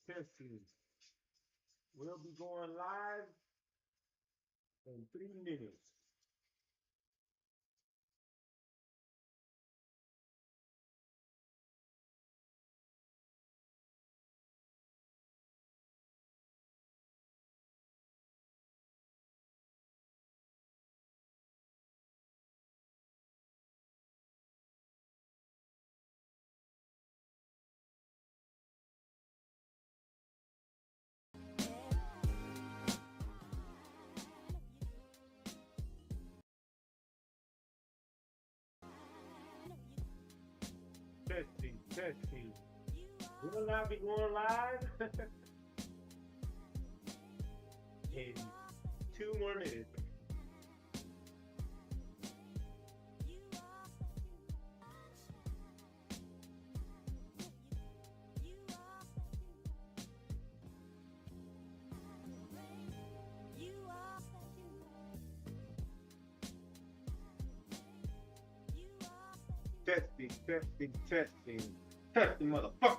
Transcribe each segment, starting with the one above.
Testing. We'll be going live in 3 minutes. testing. We will not be going live in 2 more minutes. Testing, testing, testing. Testing, motherfucker.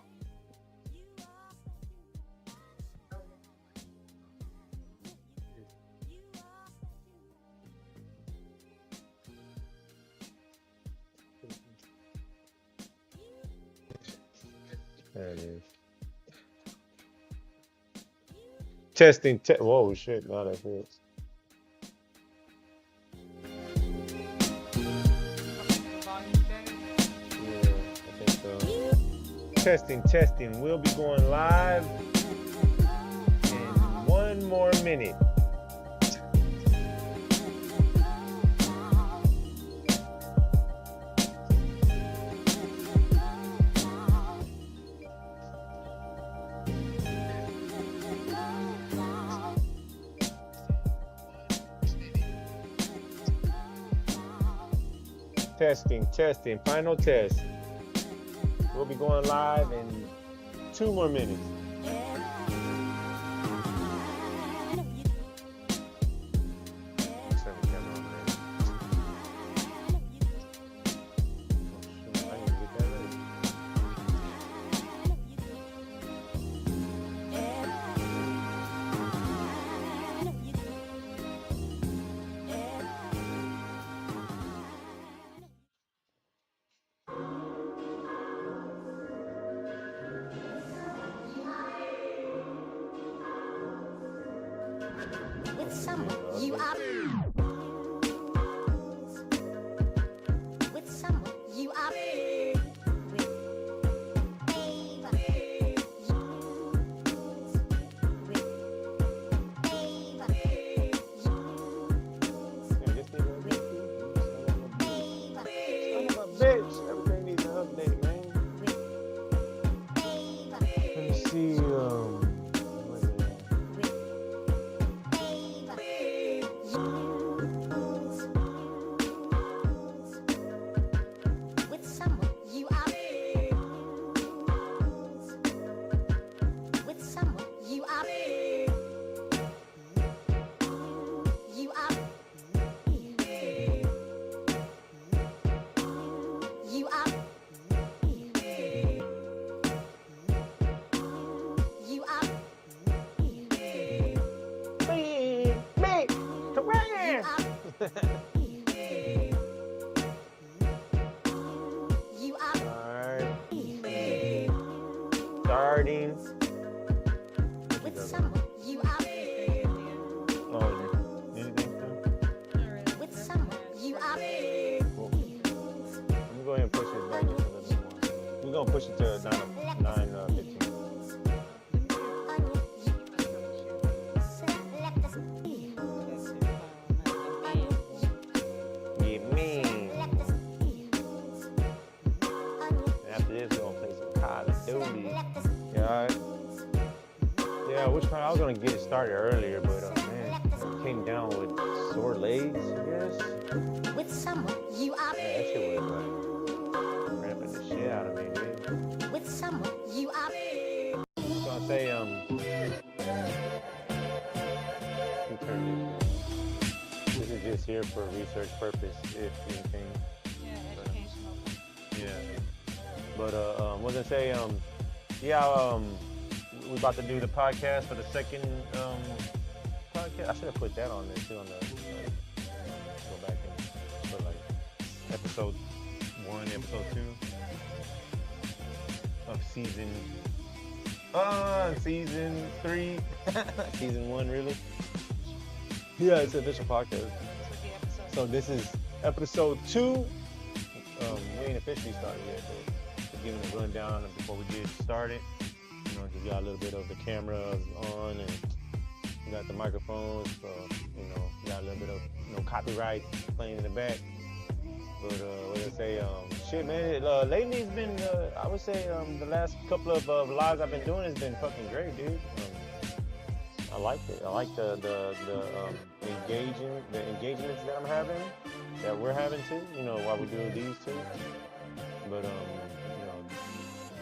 There it is. Testing, whoa, shit, no, that's it. Testing, testing. We'll be going live in 1 more minute. Testing, testing. Final test. We'll be going live in 2 more minutes. With someone you are. With someone you are. With Ava. With Ava. Bitch, everything needs an update, man. Let me see, with someone you are. With someone you are. You are. You are. You are. me, come You here. are. You are. Alright. Starting. With someone you are. Oh, anything too? With someone you are. Cool. Let me go ahead and push it back just a little bit more. We're gonna push it to 9:15. Get me. And after this, we're gonna play some Call of Duty. Yeah, alright. Yeah, which kind? I was gonna get it started earlier, but man, I came down with sore legs, I guess. With someone you are. Yeah, that shit was like ramping the shit out of me, dude. With someone you are. I was gonna say, who turned it? This is just here for research purpose, if anything. Yeah, educational. Yeah. But was gonna say, we about to do the podcast for the second podcast. I should have put that on there too. On the go back and put like episode 1, episode 2 of season 3, season 1, really. Yeah, it's an official podcast. This would be episode. So this is episode 2. We ain't officially started yet, but just giving a rundown before we get started. You know, you got a little bit of the camera on, and you got the microphones, so you know, you got a little bit of copyright playing in the back. But what did I say? Shit, man. Lately it's been. I would say the last couple of vlogs I've been doing has been fucking great, dude. I like it. I like the engagements that I'm having, that we're having too. You know, while we're doing these two. But you know,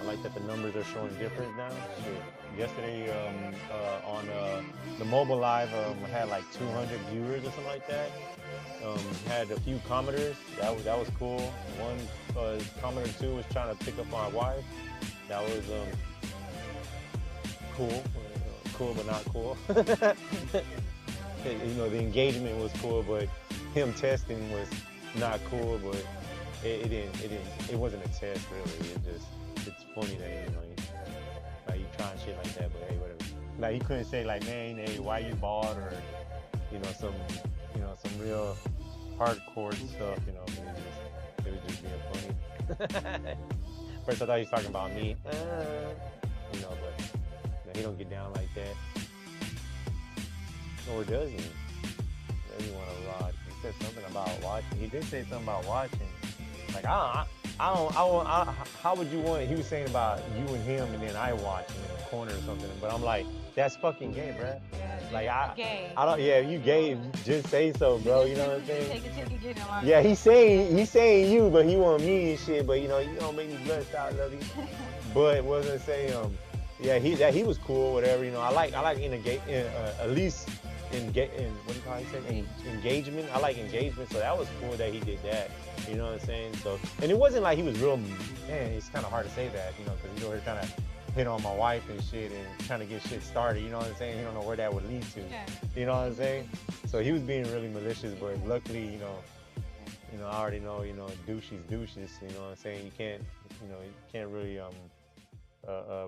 I like that the numbers are showing different now. Shit. Yesterday on the mobile live, I had like 200 viewers or something like that. Had a few commenters. That was cool. One commenter 2 was trying to pick up my wife. That was cool. Cool but not cool. You know, the engagement was cool, but him testing was not cool. But it wasn't a test really. It's funny that like you trying shit like that, but hey, whatever. Like you couldn't say like, man, hey, why you bought, or you know some real hardcore stuff. You know, it was just being funny. First I thought he was talking about me, you know, but he don't get down like that. Or does he? Does he want to rod? He said something about watching. He did say something about watching. Like how would you want? He was saying about you and him, and then I watching in the corner or something. But I'm like, that's fucking gay, bruh. Like gay. I don't. Yeah, if you gay, just say so, bro. You know what I'm saying? Take a ticket, get in line. Yeah, he's saying you, but he want me and shit. But you don't make me blush out, love you. But what was I say? Yeah, he was cool, whatever. You know, I like at least what do you call it? Engagement. I like engagement, so that was cool that he did that. You know what I'm saying? So, and it wasn't like he was real. Man, it's kind of hard to say that, you know, because he's over here trying to hit on my wife and shit and trying to get shit started. You know what I'm saying? He don't know where that would lead to. Yeah. You know what I'm saying? So he was being really malicious, but luckily, you know, I already know, douches. You know what I'm saying? You can't really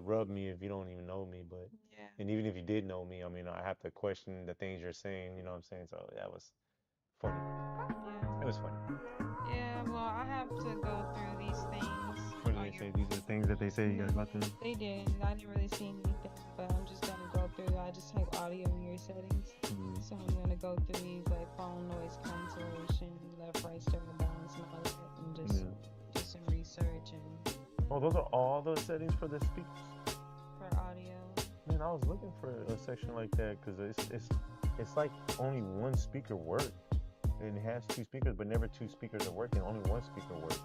rub me if you don't even know me, but Yeah. and even if you did know me, I mean, I have to question the things you're saying, you know what I'm saying? So that was funny. Yeah. It was funny. Yeah, well, I have to go through these things. What did they say? These are things that they say you guys about to. They did. I didn't really see anything, but I'm just gonna go through. I just type audio in your settings. Mm-hmm. So I'm gonna go through these like phone noise cancellation, left, right, stereo balance, and all that, and just do some research and. Oh, those are all the settings for the speakers? For audio. Man, I was looking for a section like that because it's like only one speaker works. And it has 2 speakers, but never 2 speakers are working. Only one speaker works.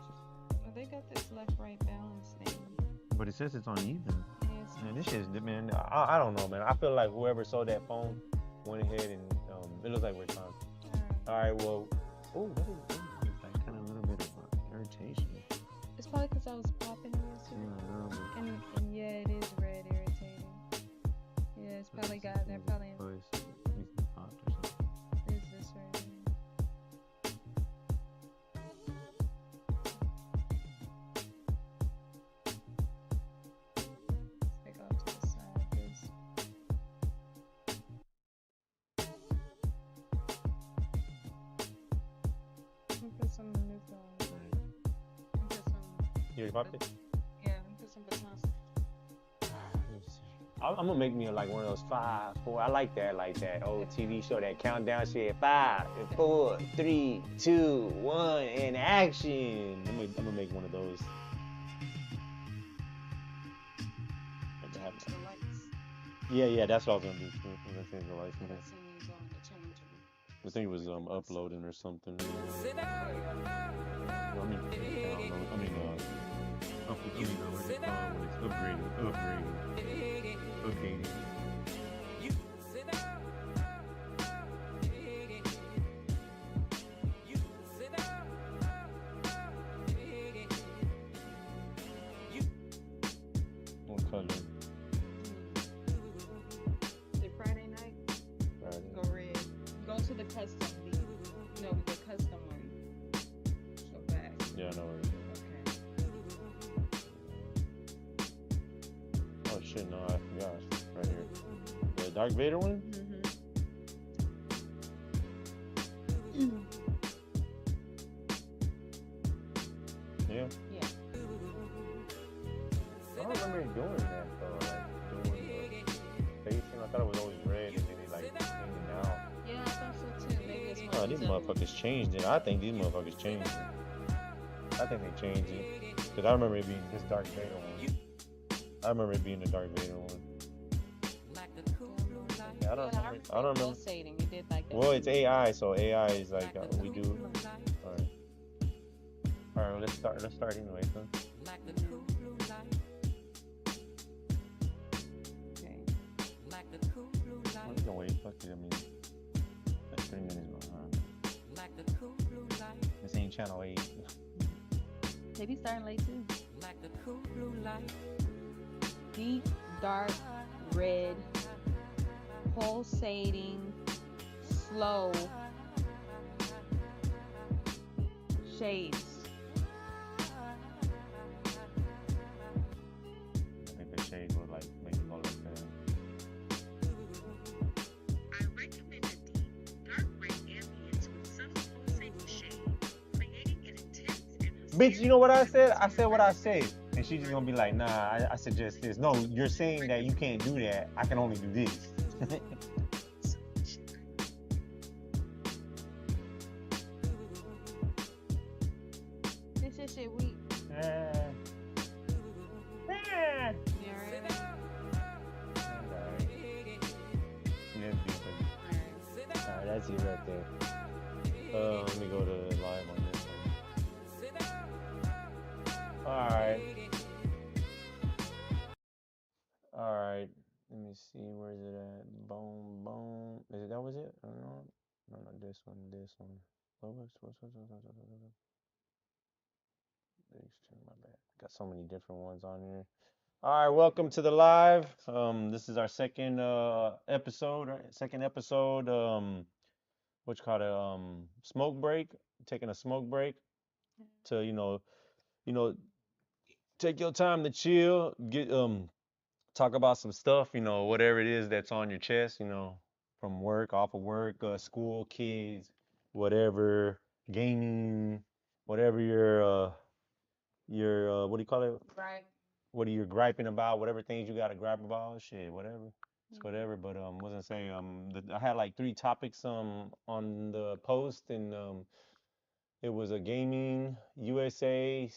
Well, they got this left-right balance thing. But it says it's uneven. Yes. Man, this shit's, man, I don't know, man. I feel like whoever sold that phone went ahead and, it looks like we're time. All right, well, oh, that is like kind of a little bit of irritation. It's probably because I was popping yesterday. And yeah, it is red irritating. Yeah, it's probably got, they're probably in. It's popped or something. Is this right here? Take off to the side, please. Put some neutral on it. Put some. You already popped it? Yeah, put some batons. I'm gonna make me like one of those 5, 4. I like that old TV show, that countdown shit. 5, 4, 3, 2, 1, and action. I'm gonna make one of those. Change the lights. Yeah, that's what I was gonna do too. I'm gonna change the lights. As soon as on the change them. I think it was uploading or something. I mean, upgrading. What color? The Friday night, Friday. go red. Go to the custom beat. No, the custom one. Go back. Yeah, I know. Okay. Oh shit, no, I forgot. Right here. The Darth Vader one? Yeah. Yeah. I don't remember it doing that though. Like doing the facing. I thought it was always red and then it like came out. Yeah, I thought so too. Maybe it's Oh, these motherfuckers changed it. I think these motherfuckers changed it. I think they changed it because I remember it being this Dark Vader one. I remember it being the Dark Vader one. Yeah, I don't Yeah, I remember. remember I don't you remember. pulsating. You did like that. Well, it's AI, so AI is like we do. All right, all right. Let's start. Let's start anyway. Huh? Okay. Well, we can wait. Fuck it. I mean, that's 3 minutes behind. This ain't channel 8. They be starting late too. Deep, dark, red, pulsating, slow shades. I think the shade will like make it go like that. I recommend a deep, dark gray ambience with some pulsating shade, creating an intense and Bitch, you know what I said? I said what I atmospheric said. And she's just gonna be like, nah, I suggest this. No, you're saying that you can't do that. I can only do this. This is shit weak. Ah. Ah. You alright? Alright. Yeah, beautiful. Alright, that's it right there. Let me go to live on this one. Alright. Alright. Let me see, where is it at? Boom, boom. Is it that was it? No, no, not this one, this one. These two, my bad. Got so many different ones on here. All right, welcome to the live. This is our second episode, right? Second episode. What you call it? Smoke break. Taking a smoke break to you know, take your time to chill. Get talk about some stuff. Whatever it is that's on your chest. From work, off of work, school, kids, whatever, gaming, whatever your what do you call it? Right. What are you griping about? Whatever things you got to gripe about, shit, whatever. It's whatever. But wasn't say I had like 3 topics on the post, and it was a gaming, USA,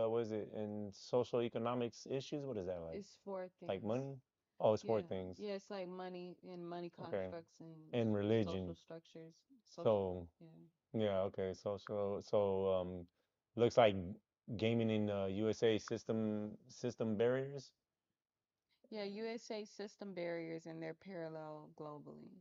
what is it, and social economics issues. What is that like? It's four Like things. money? Oh, it's four Yeah. things. Yeah, it's like money and money Okay. constructs and And social religion. structures. Social. So Yeah. yeah, okay. So looks like gaming in USA system barriers. Yeah, USA system barriers and they're parallel globally.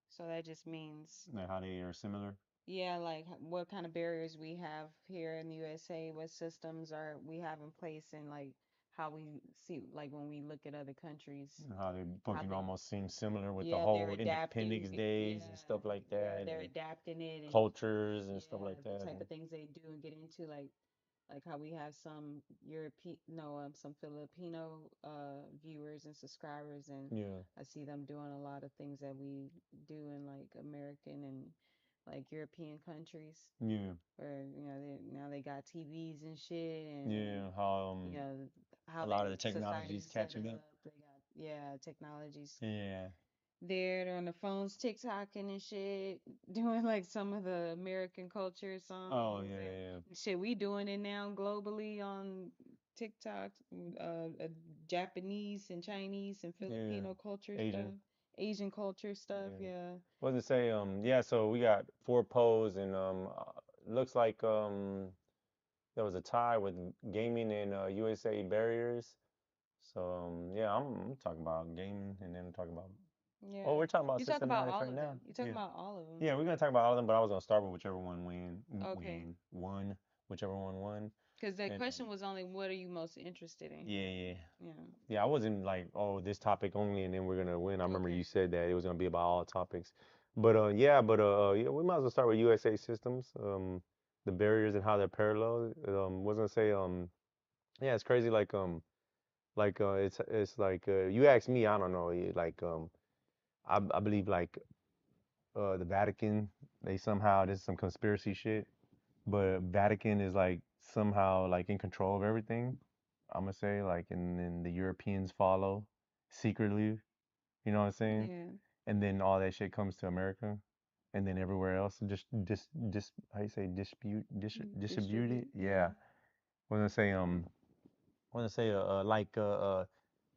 So that just means, Like how they are similar. yeah, like what kind of barriers we have here in the USA, what systems are we have in place, and like how we see, like when we look at other countries, How they how fucking they, almost seem similar with the yeah, they're whole adapting, Independence yeah, Days and stuff like yeah, that, they're and adapting it, and cultures and stuff yeah, like the that. type And of things they do and get into, like how we have some European, no, some Filipino viewers and subscribers, and yeah, I see them doing a lot of things that we do in like American and like European countries, yeah, where now they got TVs and shit, and yeah. How you know a how lot of they the technology society is set catching up. up. They got, yeah, technologies Yeah. there. They're on the phones, TikToking and shit, doing like some of the American culture Oh songs yeah, and shit. We doing it now globally on TikTok, Japanese and Chinese and yeah, yeah. Filipino culture Asian. stuff, Asian culture stuff. Yeah. Yeah, What does it say? Yeah. So we got 4 polls, and looks like there was a tie with gaming and USA barriers. So yeah, I'm talking about gaming, and then I'm talking about. Oh, yeah. we're talking about You talk about systematics all right of them. now. You talk Yeah. about all of them. Yeah, we're gonna talk about all of them, but I was gonna start with whichever one Okay. won, whichever one won, Because the and question was only, what are you most interested in? yeah, yeah, Yeah. yeah. I wasn't like, oh, this topic only, and then we're gonna win. I remember you Okay. said that it was gonna be about all topics, but yeah, yeah, we might as well start with USA systems, the barriers and how they're parallel. Was gonna say, yeah, it's crazy, like it's like you ask me, I don't know, like I believe like the Vatican, they somehow this is some conspiracy shit. But Vatican is like somehow like in control of everything. I'm gonna say like, and then the Europeans follow secretly. You know what I'm saying? Yeah. And then all that shit comes to America. and then everywhere else just how you say distribute it. Distribute. Yeah, Yeah. want to say want to say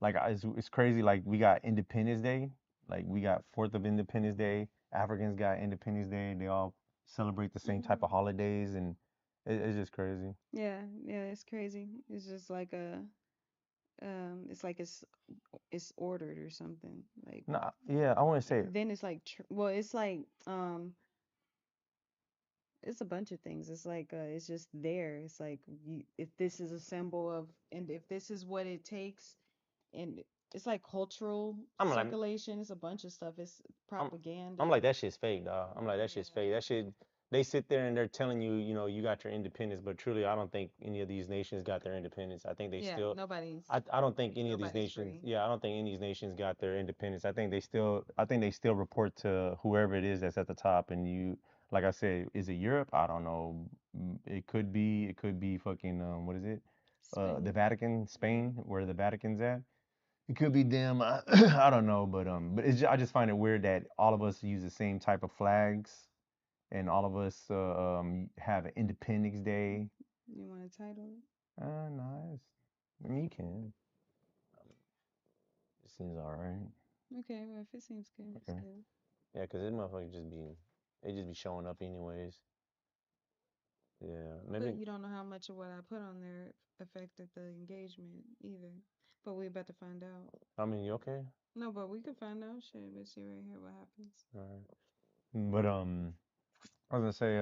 like it's crazy. Like we got Independence Day, like we got Fourth of Independence Day. Africans got Independence Day. They all celebrate the same type of Mhm. holidays, and it's just crazy. Yeah, yeah, it's crazy. It's just like it's like it's ordered or something. Like No, yeah, I want to say then it's like well, it's like it's a bunch of things. It's like it's just there. It's like if this is a symbol of and if this is what it takes and it's like cultural I'm like circulation. It's a bunch of stuff. It's I'm I'm propaganda. like that shit's fake, dog. I'm like that shit's Yeah. fake. That shit they sit there and they're telling you, you got your independence, but truly I don't think any of these nations got their independence. I think they Yeah, still nobody's I don't think any of these nobody's nations, free. yeah, I don't think any of these nations got their independence. I think they still report to whoever it is that's at the top and like I said, is it Europe? I don't know. It could be fucking what is it? The Spain. Vatican, Yeah. Spain, where the Vatican's at. It could be them. I don't know, but I just find it weird that all of us use the same type of flags, and all of us have an Independence Day. You want a title? Nice. I mean, you can. It seems all right. Okay, well, if it seems good, it's Okay. good. Yeah, 'cause this motherfucker they just be showing up anyways. Yeah, But maybe. you don't know how much of what I put on there affected the engagement either. But we're about to find out. I mean, you okay? No, but we could find out. Shit, let's see right here what happens. All right. But I was gonna say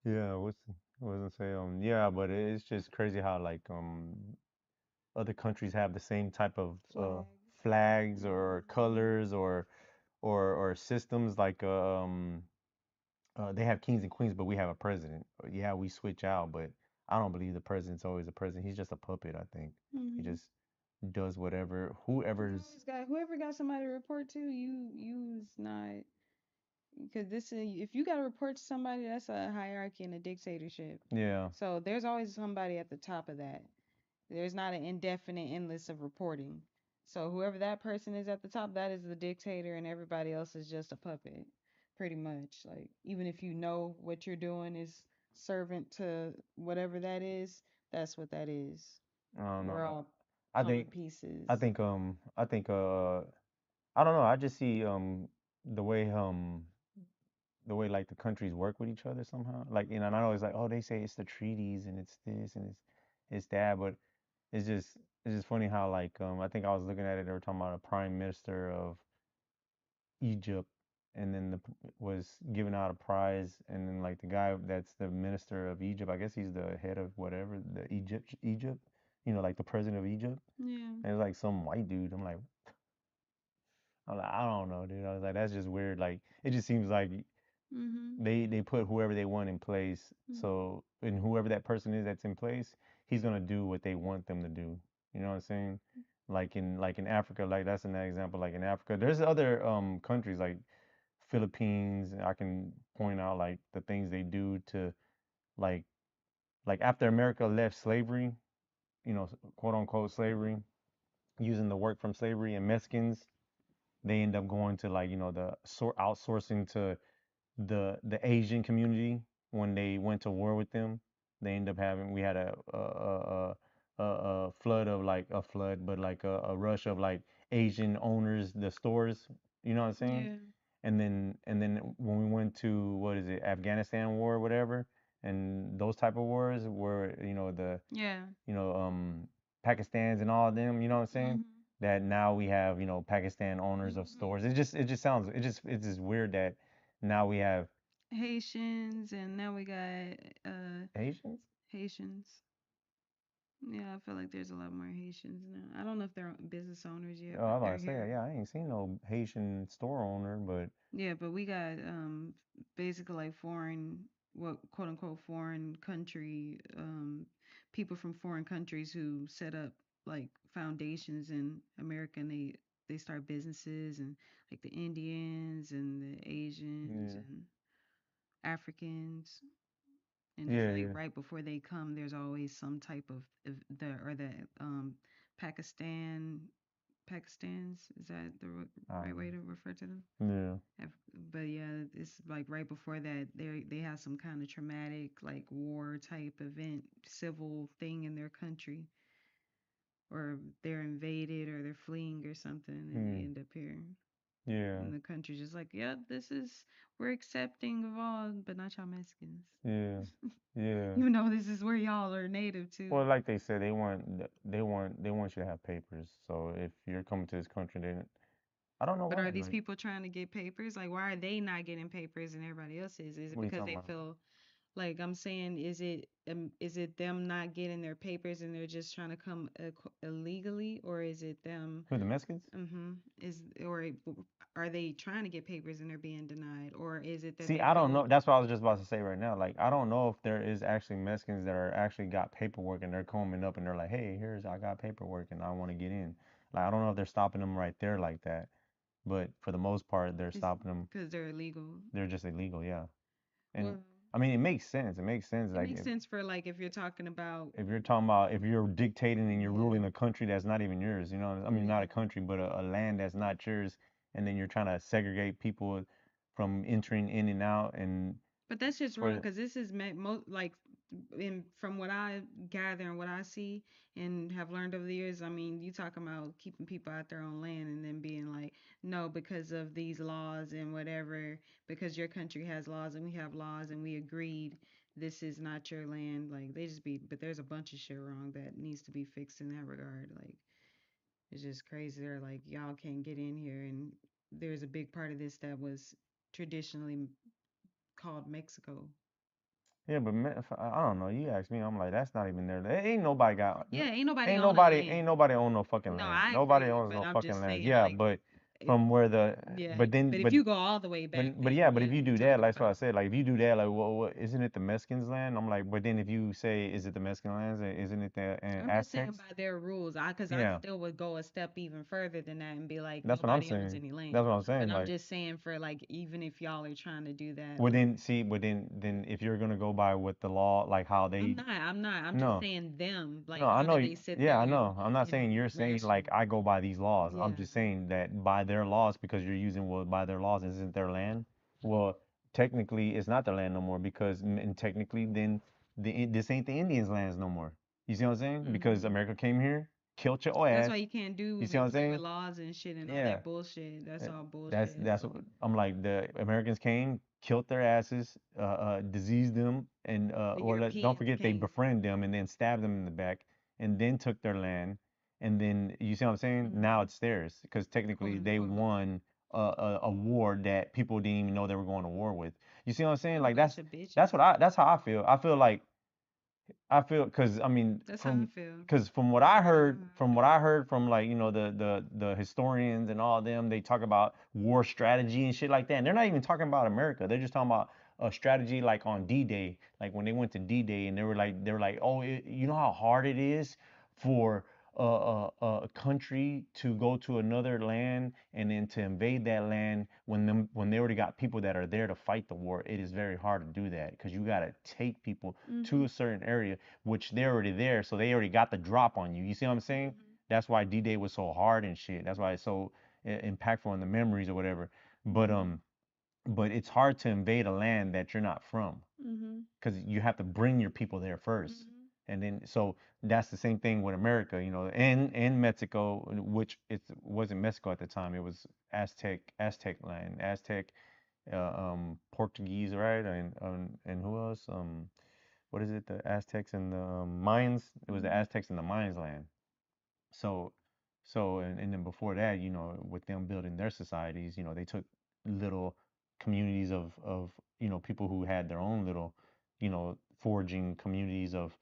yeah, I was gonna say yeah, but it's just crazy how like other countries have the same type of Flags. flags or Hmm. colors or systems like they have kings and queens, but we have a president. Yeah, we switch out, but I don't believe the president's always a president. He's just a puppet, I think. He Hmm. just does whatever You whoever's always got whoever got somebody to report to. You's not because this is if you got to report to somebody, that's a hierarchy and a dictatorship. yeah. So there's always somebody at the top of that. There's not an indefinite endless of reporting. So whoever that person is at the top, that is the dictator, and everybody else is just a puppet, pretty much. Like even if you know what you're doing is servant to whatever that is, that's what that is. I don't know. We're all I pawn think pieces. I think I don't know. I just see the way like the countries work with each other somehow. Like, and I know it's like, oh, they say it's the treaties and it's this and it's that, but it's just it's just funny how like I think I was looking at it. They were talking about a prime minister of Egypt, and then was giving out a prize, and then like the guy that's the minister of Egypt, I guess he's the head of whatever the Egypt, like the president of Egypt, Yeah. and it's like some white dude. I'm like, I don't know, dude. I was like, that's just weird. Like, it just seems like Mhm. they put whoever they want in place. Mhm. So, and whoever that person is that's in place, he's gonna do what they want them to do. You know what I'm saying? Like in Africa, like that's an example. Like in Africa, there's other countries like Philippines. I can point out like the things they do to like like after America left slavery, quote unquote slavery, using the work from slavery and Mexicans, they end up going to like the outsourcing to the Asian community when they went to war with them. They end up having we had a flood of like a flood, but like a rush of like Asian owners, the stores. You know what I'm saying? Yeah. And then when we went to what is it, Afghanistan war or whatever, and those type of wars where the Yeah. Pakistans and all of them, you know what I'm saying? Mhm. That now we have, Pakistan owners of Mhm. stores. It just sounds it's just weird that now we have Haitians, and now we got uh Asians. Haitians. Yeah, I feel like there's a lot more Haitians now. I don't know if they're business owners yet, Oh, but I was about they're to say, here. yeah, I ain't seen no Haitian store owner, but Yeah, but we got basically like foreign what quote unquote foreign country people from foreign countries who set up like foundations in America and they start businesses and like the Indians and the Asians yeah, and Africans and it's yeah, like yeah, right before they come there's always some type of the or the Pakistan Pakistans. Is that the right Um, way to refer to them? yeah, But yeah, it's like right before that they have some kind of traumatic like war type event, civil thing in their country, or they're invaded or they're fleeing or something, and they mm, end up here. yeah, And the country's just like, yep, this is we're accepting of all, but not y'all Mexicans. yeah, yeah. You know, this is where y'all are native to. Well, like they said, they want you to have papers. So if you're coming to this country, then I don't know But why. are these Like, people trying to get papers? Like, why are they not getting papers and everybody else is? Is it what are you because talking they about? feel like I'm saying? Is it them not getting their papers and they're just trying to come illegally, or is it them? Who, the Mexicans? Mm-hmm. Is or are they trying to get papers and they're being denied, or is it that See, they I don't feel? know. That's what I was just about to say right now. Like, I don't know if there is actually Mexicans that are actually got paperwork and they're coming up and they're like, hey, here's I got paperwork and I want to get in. Like, I don't know if they're stopping them right there like that. But for the most part, they're It's stopping them. because they're illegal. They're just illegal, yeah. And Well, I mean, it makes sense. It makes sense. it Like, makes sense for like if you're talking about if you're talking about if you're dictating and you're yeah, ruling a country that's not even yours, I mean, not yeah. a country, but a land that's not yours, and then you're trying to segregate people from entering in and out, and But that's just wrong for because this is like in from what I gather and what I see and have learned over the years. I mean, you talking about keeping people out their own land and then being like, no, because of these laws and whatever, because your country has laws and we have laws and we agreed this is not your land. Like they just be, but there's a bunch of shit wrong that needs to be fixed in that regard. Like it's just crazy. They're like, y'all can't get in here, and there's a big part of this that was traditionally called Mexico. yeah, but I don't know. You ask me, I'm like, that's not even there. Ain't nobody got no, Yeah, ain't nobody owning ain't land. nobody own no fucking No, land. I Nobody agree, owns but no I'm fucking just lands. saying, Yeah, like, but it, from where the yeah. but then But if you go all the way back, but then yeah, but if yeah, you you do that, talking like, that's what I about said. Like, if you do that, like, what isn't it the Mexicans' land? I'm like, but then if you say, is it the Mexican lands? Isn't it the I'm just saying Aztecs? by their rules. Cause I Yeah, still would go a step even further than that and be like, that's what I'm nobody owns saying. any That's land. what I'm But saying. I'm Like, just saying for like, even if y'all are trying to do that, well, like, then see, but then if you're gonna go by what the law, like how I'm they, not, I'm not, I'm just no, saying them. no, Like, I how know. do they sit Yeah, there I know. I'm not and saying you're saying ration? like I go by these laws. I'm Yeah. just saying that by their laws, because you're using, well, by their laws, isn't their land? Well, technically, it's not their land no more because, and technically, then this ain't the Indians' lands no more. You see what I'm saying? Because Hmm. America came here, killed your That's why ass. you can't You do see what and I'm play with saying? laws and shit and all Yeah. that bullshit. That's Uh, all That's bullshit. that's So, what I'm like. The Americans came, killed their asses, diseased them, and the don't Europeans forget they came. befriended them and then stabbed them in the back, and then took their land, and then you see what I'm saying? Now Hmm. it's theirs because Quote technically they unquote. won a war that people didn't even know they were going to war with. You see what I'm saying? They're a Like bunch of that's bitches. what that's how I feel. I feel like because I mean, That's how I feel. from what You I already know heard, how I feel. from, like, the historians and all of them, they talk about war strategy and shit like that. And they're not even talking about America. They're just talking about a strategy like on D-Day, like when they went to D-Day, and they were like, oh, you know how hard it is for a country to go to another land and then to invade that land when they already got people that are there to fight the war. It is very hard to do that because you got to take people to Mhm. a certain area, which they're already there, so they already got the drop on you. You see what I'm saying? Mhm. That's why D-Day was so hard and shit. That's why it's so impactful in the memories or whatever. But Mhm. it's hard to invade a land that you're not from Mhm. because you have to bring your people there first. Mhm. And then so that's the same thing with America, and Mexico, which it wasn't Mexico at the time. It was Aztec land, Portuguese, right? And who else? What is it? The Aztecs and the Mayans. It was the Mhm. Aztecs and the Mayans land. So, and then before that, with them building their societies, they took little communities of people who had their own little, foraging communities of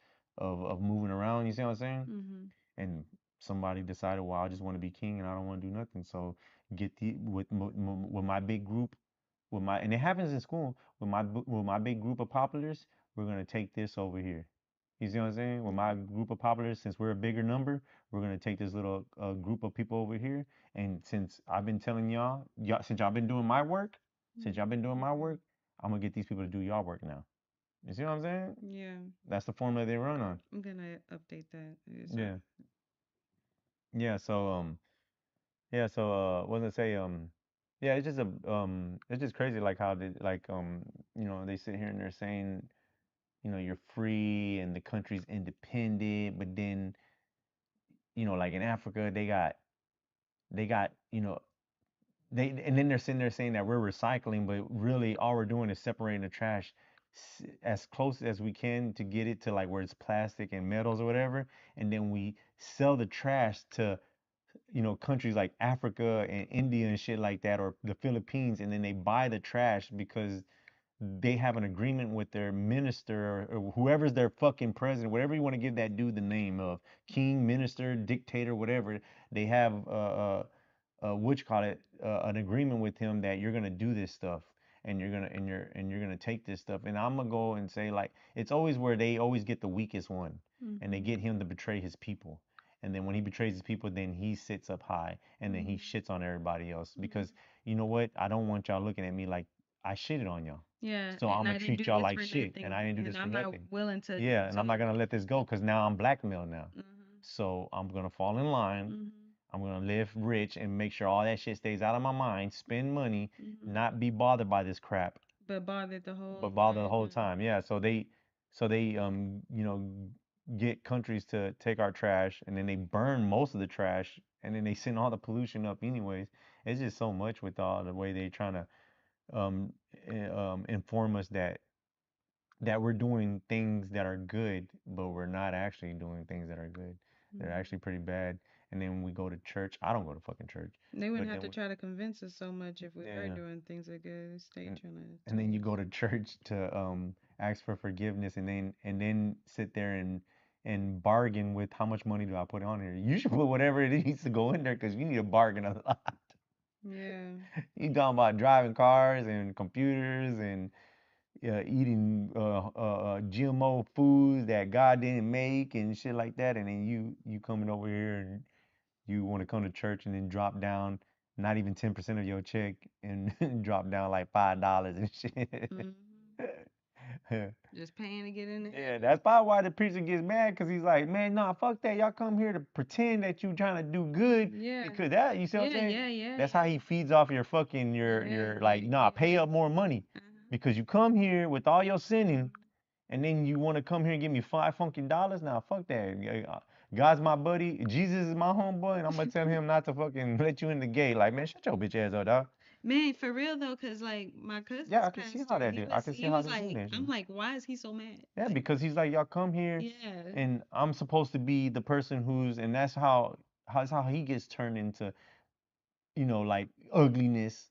moving around. You see what I'm saying? Mhm. And somebody decided, well, I just want to be king and I don't want to do nothing. So get the with my big group, and it happens in school with my big group of populars, we're gonna take this over here. You see what I'm saying? With my Mhm. group of populars, since we're a bigger number, we're gonna take this little group of people over here. And since I've been telling since y'all been doing my work, I'm gonna get these people to do y'all work now. You see what I'm saying? Yeah. That's the formula they run on. I'm gonna update that. Yeah, yeah. So Yeah, so what was I say? Yeah, it's just crazy like how they they sit here and they're saying, you're free and the country's independent, but then, like in Africa, they got, and then they're sitting there saying that we're recycling, but really all we're doing is separating the trash as close as we can to get it to like where it's plastic and metals or whatever, and then we sell the trash to countries like Africa and India and shit like that, or the Philippines, and then they buy the trash because they have an agreement with their minister or whoever's their fucking president, whatever you want to give that dude the name of, king, minister, dictator, whatever. They have what you call it, an agreement with him that you're gonna do this stuff and you're gonna take this stuff. And I'm gonna go and say like it's always where they always get the weakest one, and they Mhm. get him to betray his people. And then when he betrays his people, then he sits up high and then he Mhm. shits on everybody else Mhm. because you know what? I don't want y'all looking at me like I shitted on y'all. Yeah, So I'm and gonna I didn't treat do y'all this like for shit, and nothing, I didn't do and this for I'm not nothing. willing Yeah, and I'm not gonna let this go because now I'm blackmailed now. Mhm. So I'm gonna fall in line. Mhm. I'm gonna live rich and make sure all that shit stays out of my mind. Spend money, Mhm. not be bothered by this crap, But bothered the whole but bother the entire whole time. time. Yeah. So they get countries to take our trash and then they burn most of the trash and then they send all the pollution up anyways. It's just so much with all the way they trying to um inform us that we're doing things that are good, but we're not actually doing things that are good. They're Mhm. actually pretty bad. And then we go to church. I don't go to fucking church, They wouldn't but have then to we, try to convince us so much if we were yeah, doing things that good. Stay and trying to and tell then you us. go to church to ask for forgiveness, and then sit there and bargain with how much money do I put on here. You should put whatever it needs to go in there because you need to bargain a lot. Yeah. You talking about driving cars and computers and eating GMO foods that God didn't make and shit like that, and then you coming over here and you want to come to church and then drop down not even 10% of your check and drop down like $5 and shit. Mhm. Just paying to get in the Yeah, heaven. that's probably why the preacher gets mad because he's like, man, nah, fuck that. Y'all come here to pretend that you trying to do good Yeah. because that, you see what I'm Yeah, saying? yeah, yeah, That's how yeah. he feeds off your fucking Yeah, your like, yeah, nah, yeah, pay yeah. up more money Uh-huh. because you come here with all your sinning Mhm. and then you want to come here and give me $5 funky. Now, fuck that. God's my buddy. Jesus is my homeboy, and I'm gonna tell him not to fucking let you in the gate. Like, man, shut your bitch ass up, dog. Man, for real though, cause like my Yeah, cousin's I can see how pastor, that he do. I was can see he how was they do like, that shit. I'm like, why is he so mad? Yeah, Like, because he's like, y'all come here, yeah. and I'm supposed to be the person and that's how he gets turned into, like ugliness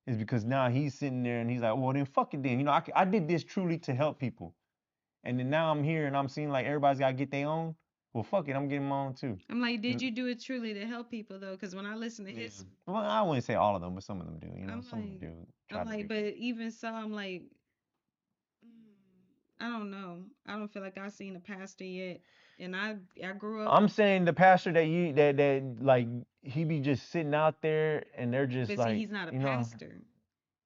is because now he's sitting there and he's like, well, then fuck it then. I did this truly to help people. And then now I'm here and I'm seeing like everybody's got to get their own. Well, fuck it, I'm getting my own too. I'm like, did And you do it truly to help people though? Cause when I listen to yeah, his, well, I wouldn't say all of them, but some of them do. I'm Some of them like, do try to do. but even so, I'm like, mm, I don't know. I don't feel like I've seen a pastor yet, and I grew up, I'm saying the pastor that like he be just sitting out there and they're just but see, like, he's not a pastor.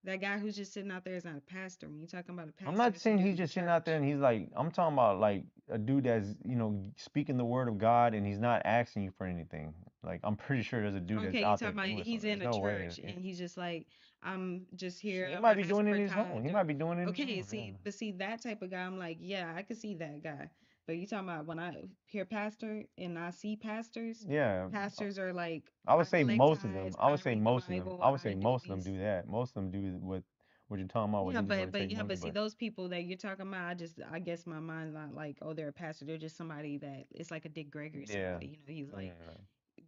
That guy who's just sitting out there is not a pastor. When you're talking about a I'm pastor, not it's a saying dude he's in the just sitting out there church. and he's like, I'm talking about like a dude that's, speaking the word of God and he's not asking you for anything. Like, I'm pretty sure there's a dude that's Okay, you out there talking about doing he's something. in There's a no way. church and he's just like, I'm just here. He I'm might gonna be ask doing it for in his home. tithe. He might be doing it in his Okay, home. Yeah. see, but see that type of guy, I'm like, yeah, I could see that guy. But you talking about when I hear pastor and I see pastors, Yeah. pastors are like, I would I say collect most of them. tithes, I I would say read the most of them. Bible, I would say I do most of them these. do that. Most of them do what you're talking about where Yeah, he just want to take money, but see but those people that you're talking about, I guess my mind's not like, oh, they're a pastor. They're just somebody that it's like a Dick Gregory yeah. somebody. He's like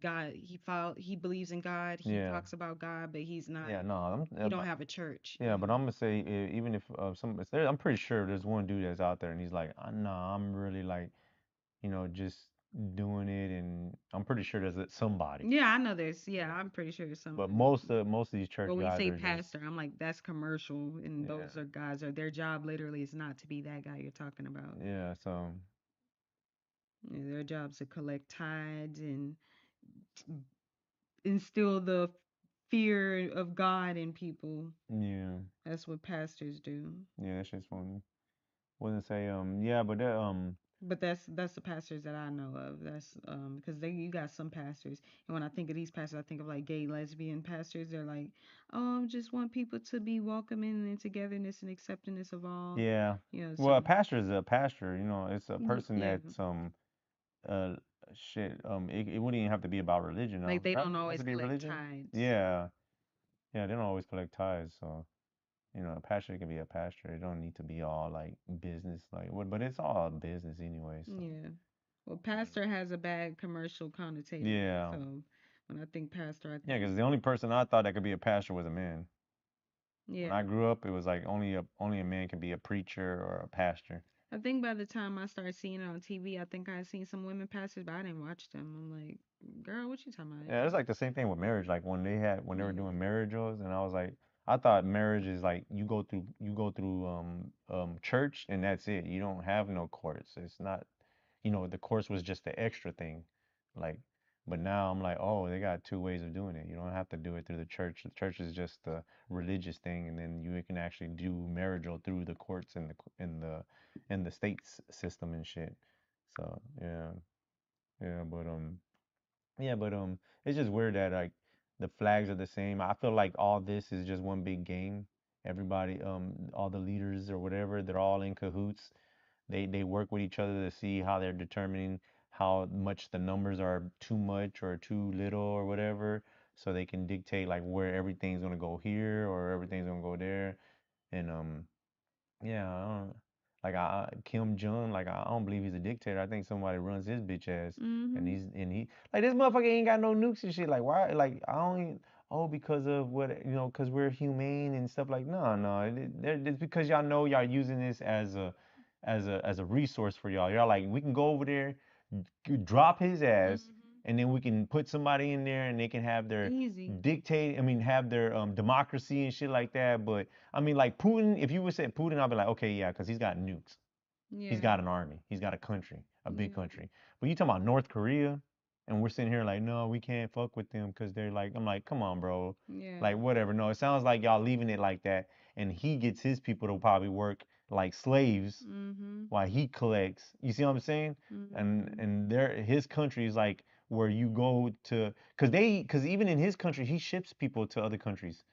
Yeah. God. He believes in God. He Yeah. talks about God, but he's not. Yeah, no, He don't have a church. yeah, but I'm gonna say even if I'm pretty sure there's one dude that's out there and he's like, nah, I'm really like, just doing it, and I'm pretty sure there's somebody. Yeah, I know there's. Yeah, I'm pretty sure there's But somebody. most of these church But when you guys say are just, pastor, I'm like, that's commercial, and yeah, those are guys are their job literally is not to be that guy you're talking about. yeah. So Yeah, their job's to collect tithes and instill the fear of God in people. yeah, That's what pastors do. yeah, that's just funny. Wasn't say yeah, but that. But that's the pastors that I know of. That's because they you got some pastors, and when I think of these pastors, I think of like gay lesbian pastors. They're like, oh, I just want people to be welcoming and togetherness and acceptance of all, Yeah. So Well, a pastor is a pastor. You know, it's a person yeah, that's uh shit. It wouldn't even have to be about religion, like though, they right? don't Has always to be collect religion. tithes. Yeah. Yeah. They don't always collect ties, so you know, a pastor can be a pastor. It don't need to be all like business, like what, but it's all business anyway. So Yeah. Well, yeah. pastor has a bad commercial connotative. Yeah. So when I think pastor, I Yeah, think because the only person I thought that could be a pastor was a man. When yeah. I grew up, it was like only a man can be a preacher or a pastor. I think by the time I started seeing it on TV, I think I seen some women pastors, but I didn't watch them. I'm like, girl, what you talking about? Yeah, it's like the same thing with marriage. Like when they were Yeah. doing marriage laws, and I was like, I thought marriage is like you go through church and that's it. You don't have no courts. It's not, the course was just the extra thing. Like, but now I'm like, oh, they got two ways of doing it. You don't have to do it through the church. The church is just the religious thing, and then you can actually do marriage through the courts and the state's system and shit. So yeah, yeah, but it's just weird that like the flags are the same. I feel like all this is just one big game. Everybody, all the leaders or whatever, they're all in cahoots. They work with each other to see how they're determining how much the numbers are too much or too little or whatever, so they can dictate like where everything's gonna go here or everything's gonna go there. And yeah, I don't, like Kim Jong, like I don't believe he's a dictator. I think somebody runs his bitch ass, and Mhm. he like this motherfucker ain't got no nukes and shit. Like why? Like I don't. Oh, because of what because we're humane and stuff. Like no, no, it's because y'all know y'all using this as a resource for y'all. Y'all like we can go over there, drop his ass, Mhm. and then we can put somebody in there and they can have their Easy. dictate. I mean, have their democracy and shit like that. But I mean, like Putin, if you would say Putin, I'd be like, okay, yeah, because he's got nukes. He's Yeah. got an army. He's got a country, a big Yeah. country. But you talking about North Korea, and we're sitting here like, no, we can't fuck with them because they're like, I'm like, come on, bro. Yeah. Like, whatever. No, it sounds like y'all leaving it like that. And he gets his people to probably work like slaves Mhm. while he collects. You see what I'm saying? And Mhm. and there his country is like where you go to, because even in his country he ships people to other countries.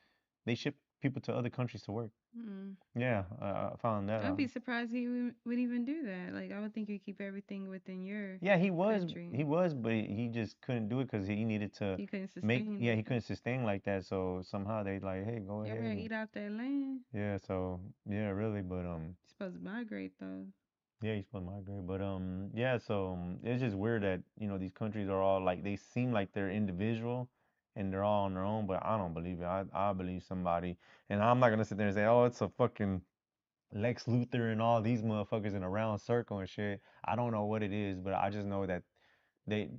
They ship people to other countries to work. Mm. Yeah, I found that I'd out. be surprised he would even do that. Like I would think you keep everything within your Yeah, he was country. he was, but he just couldn't do it because he needed to He couldn't make. sustain Yeah, it. he couldn't sustain like that. So somehow they like, hey, go You ahead ever and eat out that land? yeah. So yeah, really, but You're supposed to migrate though. yeah, he's supposed to migrate, but yeah. So it's just weird that these countries are all like they seem like they're individual and they're all on their own, but I don't believe it. I believe somebody, and I'm not gonna sit there and say, oh, it's a fucking Lex Luthor and all these motherfuckers in a round circle and shit. I don't know what it is, but I just know that they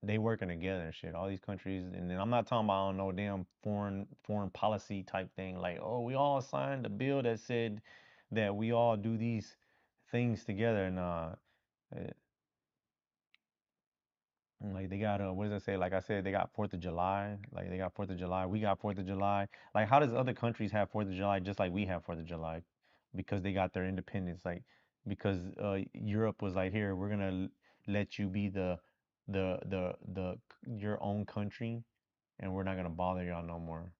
they working together and shit. All these countries, and then I'm not talking about no damn foreign policy type thing. Like, oh, we all signed a bill that said that we all do these things together. And like they got what does it say? Like I said, they got Fourth of July. Like they got Fourth of July. We got Fourth of July. Like how does other countries have Fourth of July just like we have Fourth of July? Because they got their independence. Like because Europe was like, here we're gonna let you be the your own country, and we're not gonna bother y'all no more.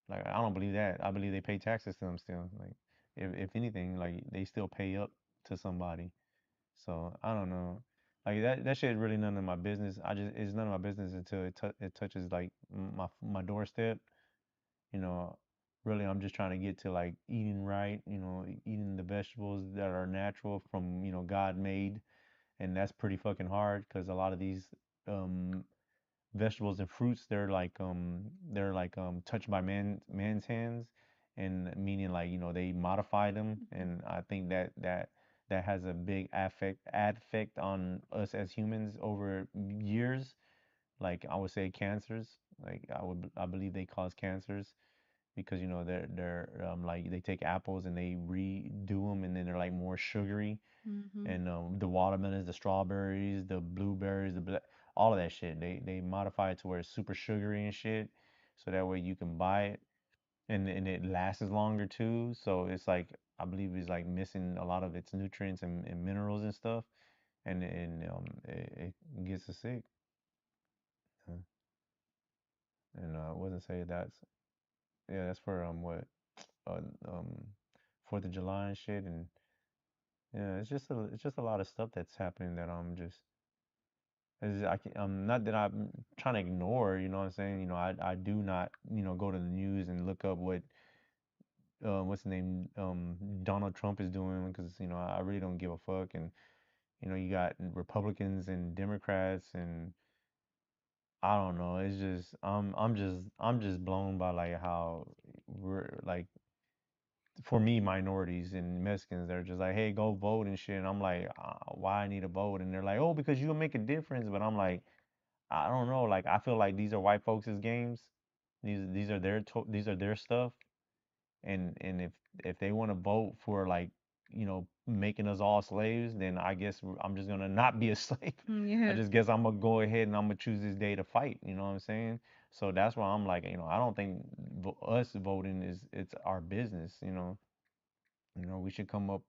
Like I don't believe that. I believe they pay taxes to them still. Like if anything, like they still pay up to somebody. So I don't know. Like that shit is really none of my business. It's none of my business until it touches like my doorstep. You know, really I'm just trying to get to like eating right, eating the vegetables that are natural from, God made, and that's pretty fucking hard because a lot of these um vegetables and fruits they're like touched by man's hands, and meaning like they modify them, and I think that has a big affect on us as humans over years. Like I would say cancers, like I believe they cause cancers because they're like they take apples and they redo them and then they're like more sugary, Mhm. and the watermelons, the strawberries, the blueberries, all of that shit. They modify it to where it's super sugary and shit, so that way you can buy it and it lasts longer too. So it's like I believe it's like missing a lot of its nutrients and minerals and stuff. and it gets us sick. uh, And I wasn't say that's yeah, that's for what uh um Fourth of July and shit, and yeah, it's just a lot of stuff that's happening that I'm just I can, not that I'm trying to ignore, you know what I'm saying? I do not, go to the news and look up what what's the name Donald Trump is doing because I really don't give a fuck. And you got Republicans and Democrats, and I don't know. It's just I'm just blown by like how we're like, for me, minorities and Mexicans, they're just like, hey, go vote and shit. And I'm like, why I need to vote? And they're like, oh, because you'll make a difference. But I'm like, I don't know. Like, I feel like these are white folks' games. These are these are their stuff. And if they want to vote for like, making us all slaves, then I guess I'm just gonna not be a slave. I Yeah. just guess I'm gonna go ahead and I'm gonna choose this day to fight. You know what I'm saying? So that's why I'm like, I don't think us voting is it's our business. We should come up.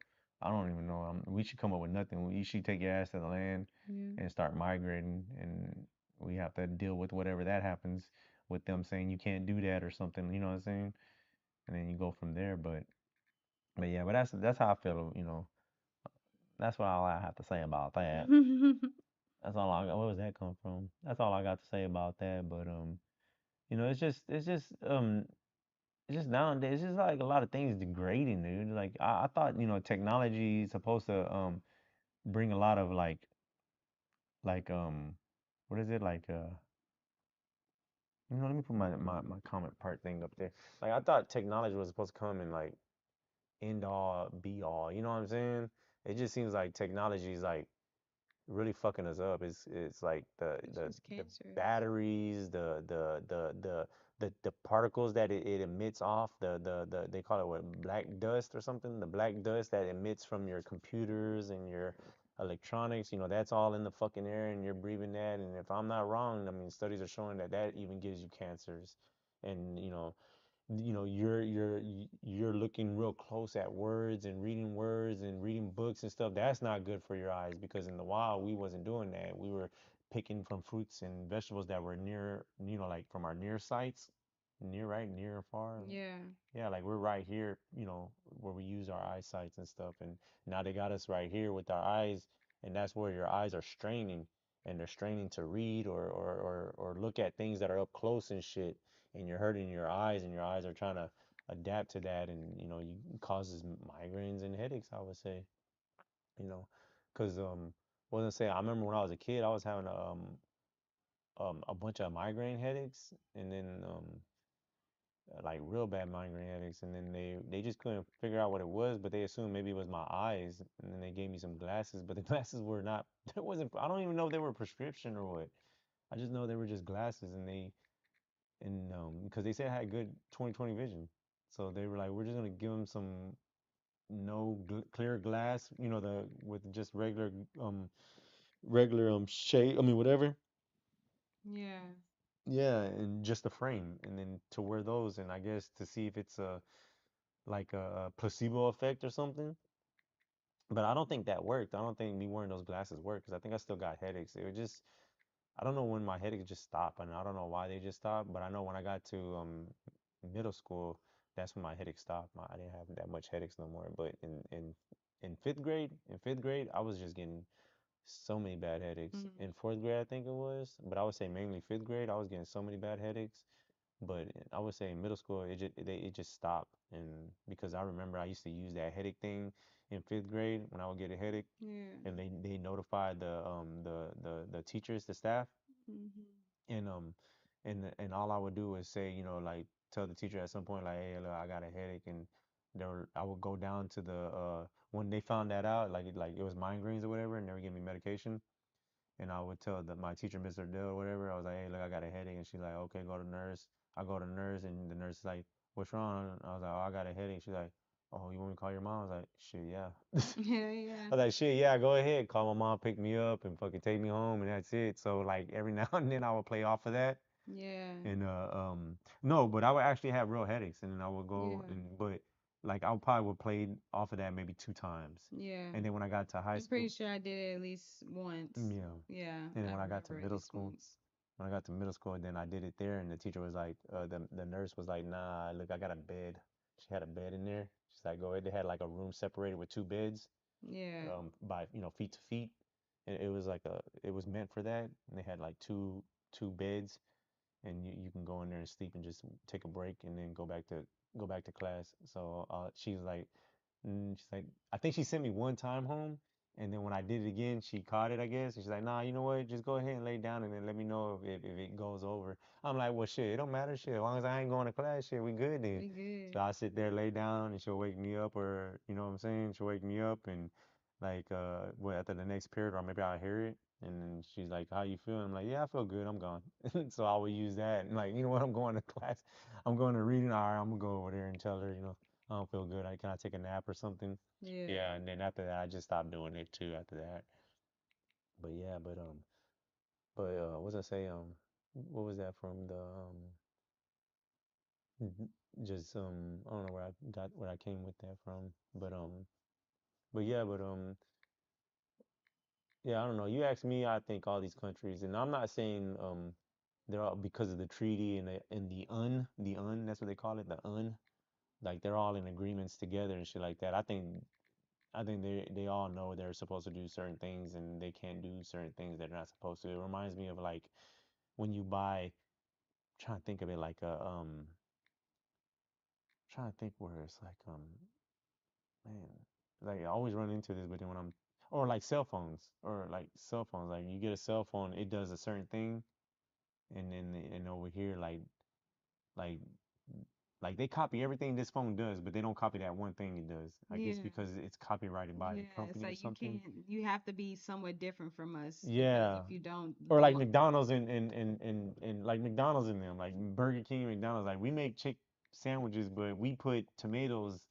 I don't even know. We should come up with nothing. We should take your ass to the land Yeah. and start migrating, and we have to deal with whatever that happens with them saying you can't do that or something. You know what I'm saying? And then you go from there. But yeah, but that's how I feel. That's what all I have to say about that. That's all I got. Where was that come from? That's all I got to say about that. But it's just nowadays, it's just like a lot of things degrading, dude. Like I thought, technology is supposed to bring a lot of like what is it like let me put my comment part thing up there. Like I thought technology was supposed to come and like end all be all. You know what I'm saying? It just seems like technology is like really fucking us up. It's like the It's the just the cancerous. batteries, the particles that it emits off, the they call it what, black dust or something, the black dust that emits from your computers and your electronics, that's all in the fucking air and you're breathing that. And if I'm not wrong, I mean, studies are showing that that even gives you cancers. And you're looking real close at words and reading books and stuff. That's not good for your eyes because in the wild we wasn't doing that. We were picking from fruits and vegetables that were near, like from our near sites, near, right, near or far. Yeah. Yeah, like we're right here, where we use our eyesights and stuff. And now they got us right here with our eyes, and that's where your eyes are straining, and they're straining to read or look at things that are up close and shit, and you're hurting your eyes, and your eyes are trying to adapt to that, and you causes migraines and headaches, I would say, you know, because wasn't say I remember when I was a kid, I was having a bunch of migraine headaches, and then like real bad migraine headaches, and then they just couldn't figure out what it was, but they assumed maybe it was my eyes, and then they gave me some glasses, but the glasses were not. There wasn't. I don't even know if they were prescription or what. I just know they were just glasses, and because they said I had good 20/20 vision, so they were like, we're just gonna give them some no clear glass, the with just regular shade. I mean whatever. Yeah. Yeah, and just a frame, and then to wear those, and I guess to see if it's a like a placebo effect or something. But I don't think that worked. I don't think me wearing those glasses worked because I think I still got headaches. It was just, I don't know when my headaches just stopped, and I don't know why they just stopped. But I know when I got to middle school, that's when my headaches stopped. I didn't have that much headaches no more. But in fifth grade, I was just getting so many bad headaches. Mhm. In fourth grade, I think it was, but I would say mainly fifth grade, I was getting so many bad headaches. But I would say in middle school, it just stopped, and because I remember I used to use that headache thing in fifth grade when I would get a headache, Yeah. and they notified the teachers, the staff, Mhm. and all I would do is say, like tell the teacher at some point like, hey, look, I got a headache, and I would go down to the when they found that out, like it was migraines or whatever, and they would give me medication, and I would tell my teacher, Mr. Dill, or whatever, I was like, hey, look, I got a headache. And she's like, okay, go to the nurse. I go to the nurse, and the nurse is like, what's wrong? I was like, oh, I got a headache. She's like, oh, you want me to call your mom? I was like, shit, yeah. Yeah. Yeah. I was like, shit, yeah, go ahead. Call my mom, pick me up, and fucking take me home, and that's it. So, like, every now and then I would play off of that. Yeah. And, no, but I would actually have real headaches, and then I would go, Yeah. and, but like I probably would play off of that maybe 2 times. Yeah. And then when I got to high I'm pretty school, sure I did it at least once. yeah. Yeah, And then I when I got to remember at middle least school, once. when I got to middle school, then I did it there, and the teacher was like, the nurse was like, nah, look, I got a bed. She had a bed in there. She's like, go ahead. They had like a room separated with two beds, Yeah. by feet to feet, and it was like it was meant for that. And they had like two beds, and you can go in there and sleep and just take a break and then go back to class. So she's like, she's like, I think she sent me one time home, and then when I did it again, she caught it, I guess. And she's like, nah, you know what? Just go ahead and lay down, and then let me know if it goes over. I'm like, well, shit, it don't matter, shit. As long as I ain't going to class, shit, we good then. We good. So I sit there, lay down, and she'll wake me up, or you know what I'm saying? She'll wake me up, and like, well, after the next period, or maybe I'll hear it. And then she's like, "How you feeling?" I'm like, "Yeah, I feel good. I'm gone." So I would use that. And like, you know what? I'm going to class. I'm going to reading. All right, I'm gonna go over there and tell her, I don't feel good. Can I take a nap or something? Yeah. Yeah. And then after that, I just stopped doing it too. After that, but yeah, what was I say? What was that from the just I don't know where I came with that from, but yeah, yeah, I don't know. You asked me, I think all these countries, and I'm not saying they're all because of the treaty and the that's what they call it, the like they're all in agreements together and shit like that. I think they all know they're supposed to do certain things and they can't do certain things they're not supposed to. It reminds me of like when you buy, trying to think of it like trying to think where it's like man, like I always run into this, but then when I'm or like cell phones, like you get a cell phone, it does a certain thing, and then and over here like like they copy everything this phone does, but they don't copy that one thing it does. I guess Yeah. because it's copyrighted by the Yeah. company So or you something. can't, you have to be somewhat different from us because Yeah. if you don't, Or like McDonald's and like McDonald's in them, like Burger King, McDonald's, like we make chick sandwiches, but we put tomatoes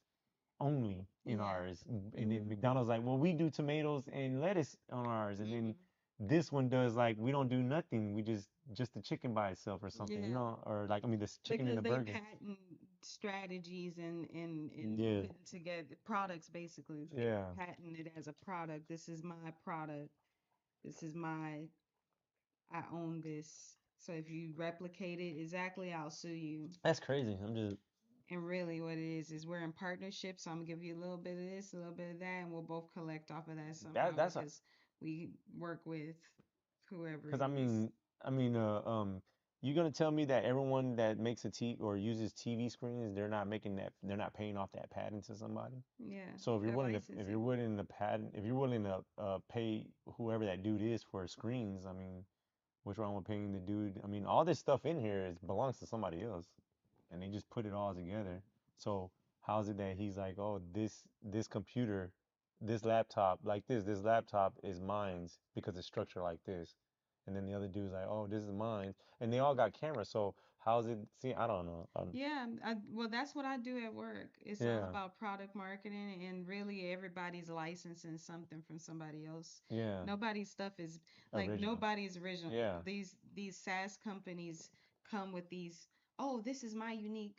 only in yeah. ours. And then Mhm. McDonald's like, well, we do tomatoes and lettuce on ours. And then Mhm. this one does like we don't do nothing. We just the chicken by itself or something, Yeah. or like I mean the chicken in Because the they burger. patent strategies and Yeah. putting together products basically. They Yeah. patent it as a product. This is my product. This is my, I own this. So if you replicate it exactly, I'll sue you. That's crazy. I'm just And really, what it is we're in partnership. So I'm gonna give you a little bit of this, a little bit of that, and we'll both collect off of that that somehow that's because we work with whoever because it I is. mean I mean you're gonna tell me that everyone that makes a T or uses TV screens, they're not paying off that patent to somebody. Yeah, So if you're they're willing to if you're licensing. willing to patent if you're willing to pay whoever that dude is for screens, I mean, what's wrong with paying the dude? I mean, all this stuff in here belongs to somebody else, and they just put it all together. So how's it that he's like, oh, this computer, this laptop, like this laptop is mine's because it's structured like this, and then the other dude's like, oh, this is mine, and they all got cameras. So how's it? See, I don't know. Yeah, well, that's what I do at work. It's all Yeah, about product marketing, and really everybody's licensing something from somebody else. yeah, Nobody's stuff is like original. nobody's original. Yeah, These SaaS companies come with these, oh, this is my unique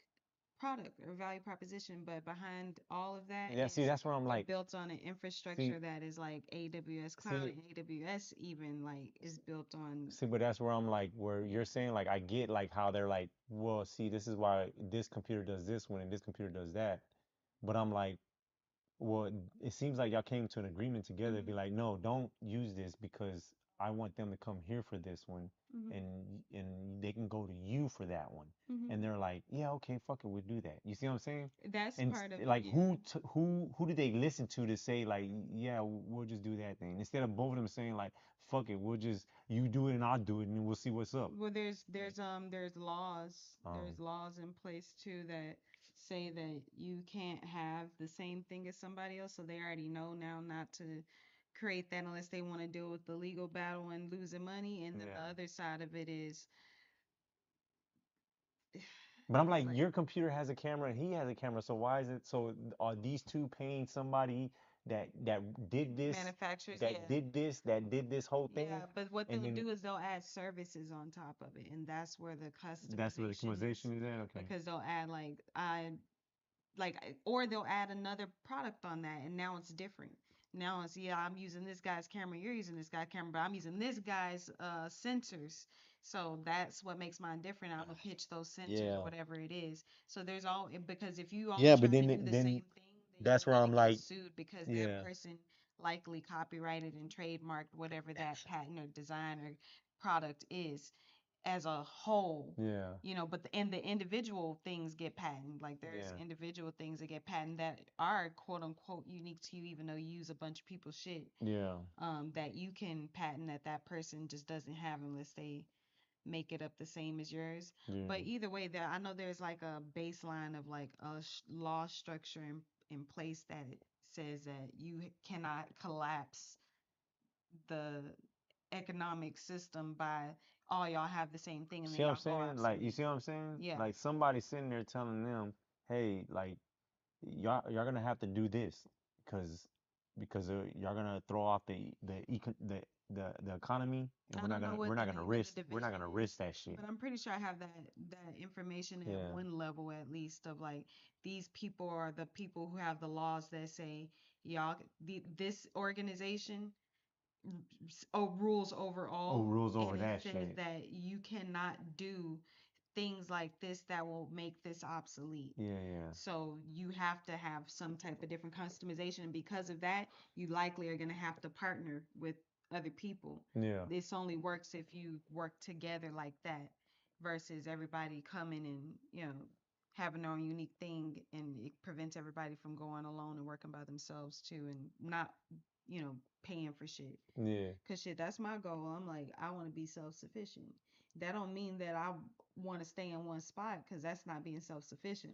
product or value proposition, but behind all of that yeah. See, is that's where I'm they're like, built on an see, infrastructure that is like AWS cloud see, and AWS even like is built on. See, but that's where I'm like, where you're saying, like, I get like how they're like, well, see, this is why this computer does this one and this computer does that. But I'm like, well, it seems like y'all came to an agreement together to be Hmm. like, no, don't use this because I want them to come here for this one, Hmm. and they can go to you for that one. Hmm. And they're like, yeah, okay, fuck it, we'll do that. You see what I'm saying? That's And part of it, like, yeah. who did they listen to say like, yeah, we'll just do that thing instead of both of them saying like, fuck it, we'll just you do it and I'll do it and then we'll see what's up. Well, there's laws. Um, There's laws in place too that say that you can't have the same thing as somebody else, so they already know now not to create that unless they want to deal with the legal battle and losing money. And then the yeah. other side of it is But I'm it's like, like your computer has a camera and he has a camera, so why is it so are these two paying somebody that did this, manufacturers, that yeah. did this, that did this whole thing, Yeah, but what and they'll then do is they'll add services on top of it, and that's where the that's where the customization is conversation is at? Okay. because they'll add like I like or they'll add another product on that and now it's different. Now it's, yeah, I'm using this guy's camera, you're using this guy's camera, but I'm using this guy's sensors. So that's what makes mine different. I'm gonna pitch those sensors or Yeah. whatever it is. So there's all, because if you only Yeah, but trying to do the then same thing, then that's you're where gonna I'm get like, sued because that yeah, person likely copyrighted and trademarked whatever that patent or design or product is as a whole, yeah, but and the individual things get patented. Like there's yeah, individual things that get patented that are quote unquote unique to you, even though you use a bunch of people's shit. yeah, That you can patent that that person just doesn't have unless they make it up the same as yours. yeah. But either way, there I know there's like a baseline of like a law structure in place that it says that you cannot collapse the economic system by all y'all have the same thing and then See what I'm y'all go saying? Like, you obsolete. see what I'm saying? Yeah. Like somebody sitting there telling them, hey, like y'all gonna have to do this because y'all gonna throw off the economy, and I don't know what the we're not division gonna is, risk that shit. but I'm pretty sure I have that information at Yeah. one level at least of like these people are the people who have the laws that say y'all this organization rules over Oh, all, rules over and it that says shit. that you cannot do things like this that will make this obsolete. Yeah, yeah, So you have to have some type of different customization. And because of that, you likely are going to have to partner with other people. yeah, This only works if you work together like that versus everybody coming and, having their own unique thing, and it prevents everybody from going alone and working by themselves too and not, paying for shit. yeah, Cause shit, that's my goal. I'm like, I want to be self-sufficient. That don't mean that I want to stay in one spot, cause that's not being self-sufficient.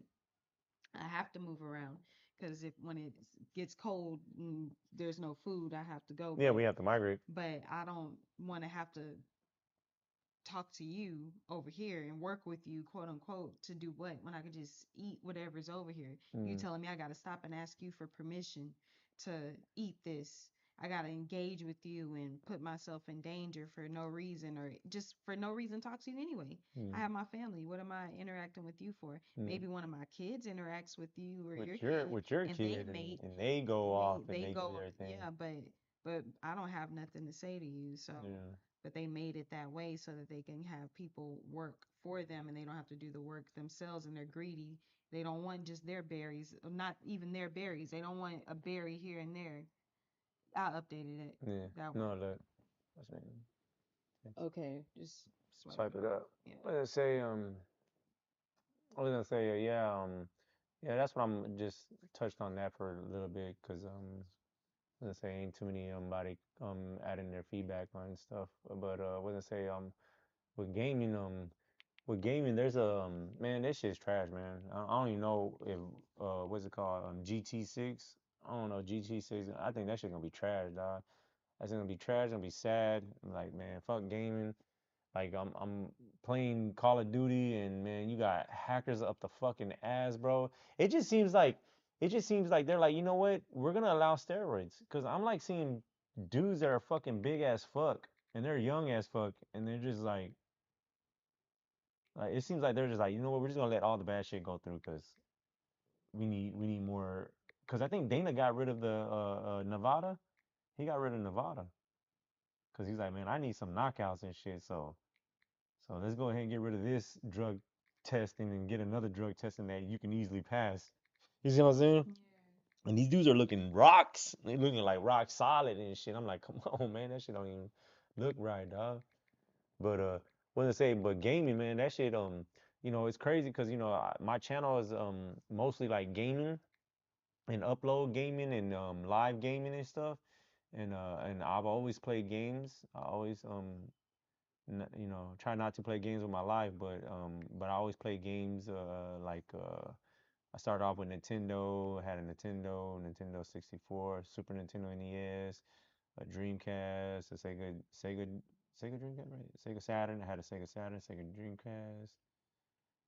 I have to move around, cause if when it gets cold and there's no food, I have to go. yeah. We have to migrate. But I don't want to have to talk to you over here and work with you, quote unquote, to do what when I could just eat whatever's over here. You Mm, telling me I got to stop and ask you for permission to eat this. I got to engage with you and put myself in danger for no reason or just for no reason talk to you anyway. I mm, have my family. What am I interacting with you for? mm. Maybe one of my kids interacts with you or With your kid your and they kid, mate and they go and off and they they do go, their thing. yeah, but I don't have nothing to say to you. So Yeah, but they made it that way so that they can have people work for them and they don't have to do the work themselves, and they're greedy. They don't want just their berries, not even their berries. They don't want a berry here and there. I updated it yeah. that one. No, look, what's name? Okay, just swipe Swipe it it up. up. Yeah. Let's say I was gonna say yeah yeah, that's what I'm just touched on that for a little bit because let's say ain't too many body adding their feedback on stuff, but was gonna say with gaming with gaming there's a man, this shit's trash, man. I don't even know if what's it called, GT6. I don't know, GT6. I think that shit gonna be trash, dog. That's gonna be trash. Gonna be sad. Like, man, fuck gaming. Like I'm playing Call of Duty, and man, you got hackers up the fucking ass, bro. It just seems like they're like, you know what? We're gonna allow steroids, cause I'm like seeing dudes that are fucking big as fuck and they're young as fuck, and they're just like it seems like they're just like, you know what? We're just gonna let all the bad shit go through, cause we need more. Cause I think Dana got rid of the Nevada. He got rid of Nevada, cause he's like, man, I need some knockouts and shit. So let's go ahead and get rid of this drug testing and get another drug testing that you can easily pass. You see what I'm saying? Yeah. And these dudes are looking rocks. They looking like rock solid and shit. I'm like, come on, man, that shit don't even look right, dog. But what to say? But gaming, man, that shit it's crazy because my channel is mostly like gaming and upload gaming and live gaming and stuff. And I've always played games. I always try not to play games with my life, but I always play games. I started off with Nintendo, had a Nintendo 64, Super Nintendo NES, a Dreamcast, a Sega Dreamcast, right? Sega Saturn. I had a Sega Saturn, Sega Dreamcast,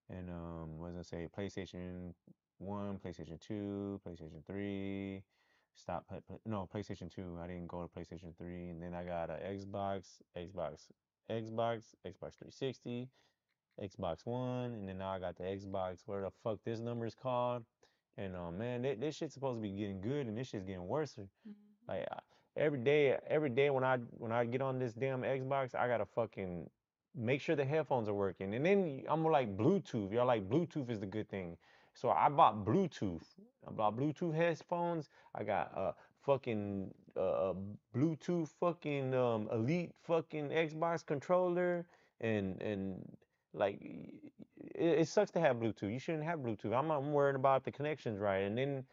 and what was I say? PlayStation 1, PlayStation 2, PlayStation 3. No, PlayStation 2. I didn't go to PlayStation 3, and then I got a Xbox 360, Xbox One, and then now I got the Xbox, where the fuck this number is called, And man, this shit's supposed to be getting good, and this shit's getting worse. Mhm. Like every day when I get on this damn Xbox, I gotta fucking make sure the headphones are working. And then I'm like Bluetooth. Y'all like Bluetooth is the good thing. So I bought Bluetooth. I bought Bluetooth headphones. I got fucking Bluetooth fucking elite fucking Xbox controller and like it sucks to have Bluetooth. You shouldn't have Bluetooth. I'm worried about the connections right, and then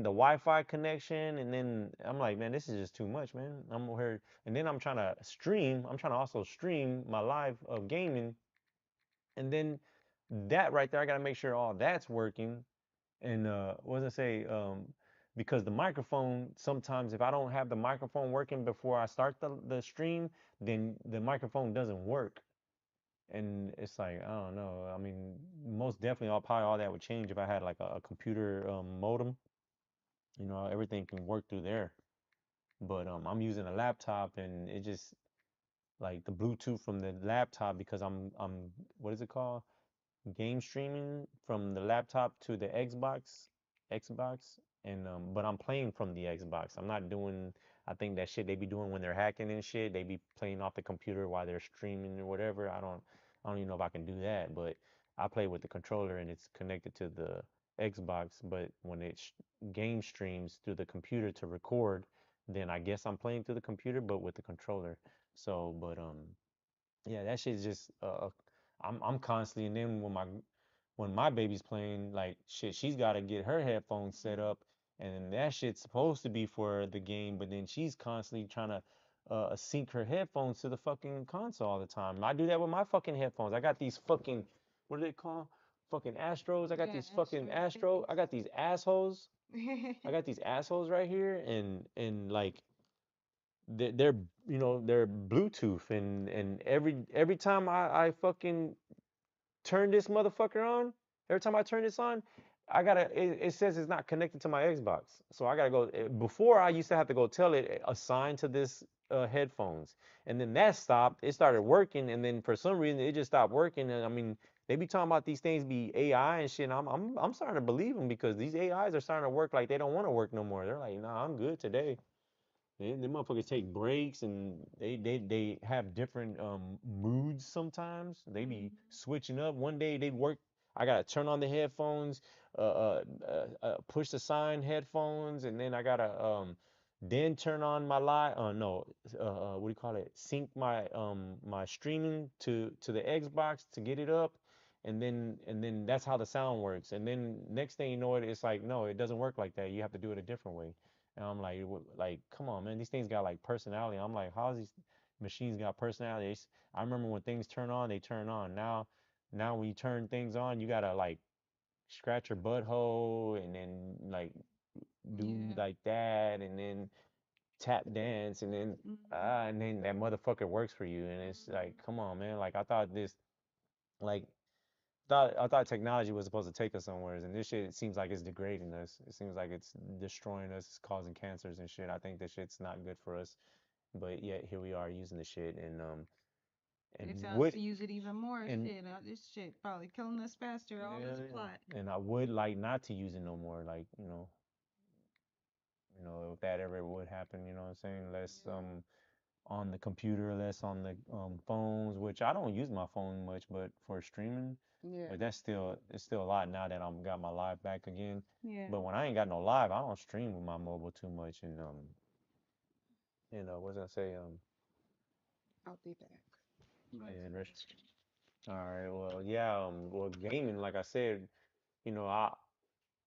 the Wi-Fi connection, and then I'm like, man, this is just too much, man. I'm here, and then I'm trying to stream. I'm trying to also stream my live of gaming, and then that right there, I got to make sure all that's working. And what does I say? Because the microphone, sometimes if I don't have the microphone working before I start the stream, then the microphone doesn't work. And it's like, I don't know. I mean, most definitely, probably all that would change if I had like a computer modem. You know, everything can work through there. But I'm using a laptop, and it just like the Bluetooth from the laptop because I'm what is it called? Game streaming from the laptop to the Xbox, and but I'm playing from the Xbox. I'm not doing. I think that shit they be doing when they're hacking and shit. They be playing off the computer while they're streaming or whatever. I don't even know if I can do that, but I play with the controller and it's connected to the Xbox. But when it game streams through the computer to record, then I guess I'm playing through the computer, but with the controller. So, but yeah, that shit's just I'm constantly, and then when my baby's playing, like shit, she's got to get her headphones set up, and then that shit's supposed to be for the game, but then she's constantly trying to sync her headphones to the fucking console all the time. I do that with my fucking headphones. I got these fucking what do they call? Fucking Astros. I got Yeah, these fucking Astro Astro. I things. got these assholes. I got these assholes right here, and like they're you know they're Bluetooth, and every time I fucking turn this motherfucker on, every time I turn this on, I gotta it says it's not connected to my Xbox, so I gotta go. Before I used to have to go tell it assign to this headphones, and then that stopped. It started working, and then for some reason it just stopped working. And I mean, they be talking about these things be AI and shit. And I'm starting to believe them because these AIs are starting to work like they don't want to work no more. They're like, nah, I'm good today. They motherfuckers take breaks and they have different moods sometimes. They be Mhm. switching up. One day they work. I gotta turn on the headphones, push the sign headphones, and then I gotta then turn on my live. No, what do you call it? Sync my streaming to the Xbox to get it up, and then that's how the sound works. And then next thing you know it, it's like no, it doesn't work like that. You have to do it a different way. And I'm like, like, come on, man, these things got like personality. I'm like, how's these machines got personality? I remember when things turn on, they turn on. Now when you turn things on, you gotta like scratch your butthole and then like do Yeah. like that and then tap dance Mhm. and then that motherfucker works for you. And it's like, Mhm. come on, man. Like I thought like I thought technology was supposed to take us somewhere, and this shit it seems like it's degrading us. It seems like it's destroying us, it's causing cancers and shit. I think this shit's not good for us, but yet here we are using the shit, and They tell us would to use it even more. and Shit, this shit probably killing us faster. All yeah, this plot. yeah. And I would like not to use it no more. Like if that ever would happen, you know what I'm saying? Less on the computer, less on the phones, which I don't use my phone much, but for streaming, Yeah. but that's still it's still a lot now that I'm got my live back again. Yeah. But when I ain't got no live, I don't stream with my mobile too much, and what's I say? I'll be back. Right. And all right, well, yeah, well, gaming, like I said, I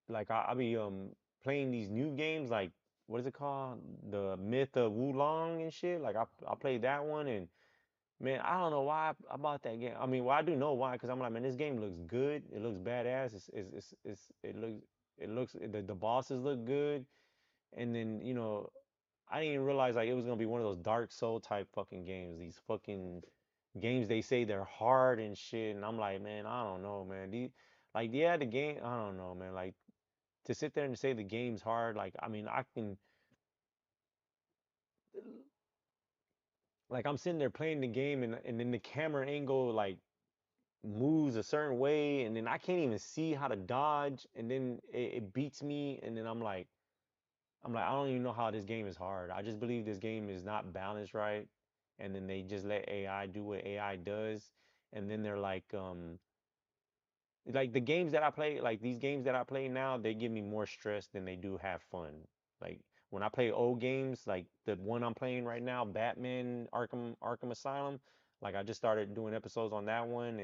like I be playing these new games like what is it called? The Myth of Wulong and shit. Like I played that one and man, I don't know why I bought that game. I mean, well, I do know why, because I'm like, man, this game looks good. It looks badass. It looks the bosses look good. And then, I didn't even realize like it was gonna be one of those Dark Soul type fucking games. These fucking games they say they're hard and shit. And I'm like, man, I don't know, man. Like, yeah, the game, I don't know, man. Like to sit there and say the game's hard, like, I mean, I can like I'm sitting there playing the game and then the camera angle like moves a certain way, and then I can't even see how to dodge, and then it beats me, and then I'm like, I don't even know how this game is hard. I just believe this game is not balanced right, and then they just let AI do what AI does, and then they're like the games that I play, like these games that I play now, they give me more stress than they do have fun. Like when I play old games, like the one I'm playing right now, Batman Arkham Asylum, like I just started doing episodes on that one,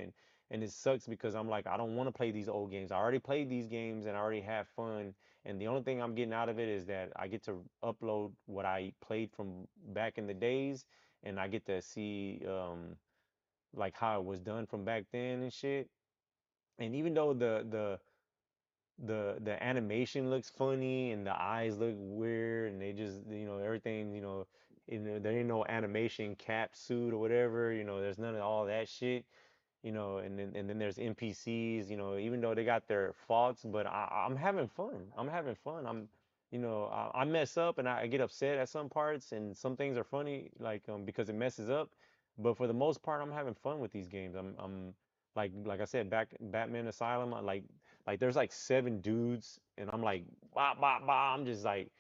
and it sucks because I'm like I don't want to play these old games. I already played these games and I already have fun, and the only thing I'm getting out of it is that I get to upload what I played from back in the days, and I get to see like how it was done from back then and shit. And even though the animation looks funny and the eyes look weird and they just everything there ain't no animation cap suit or whatever, there's none of all that shit, and then there's NPCs, even though they got their faults, but I'm having fun. I'm having fun. I mess up and I get upset at some parts, and some things are funny, like because it messes up. But for the most part, I'm having fun with these games. I'm like I said, Batman Asylum. Like there's like seven dudes, and I'm like, bah, bah, bah. I'm just like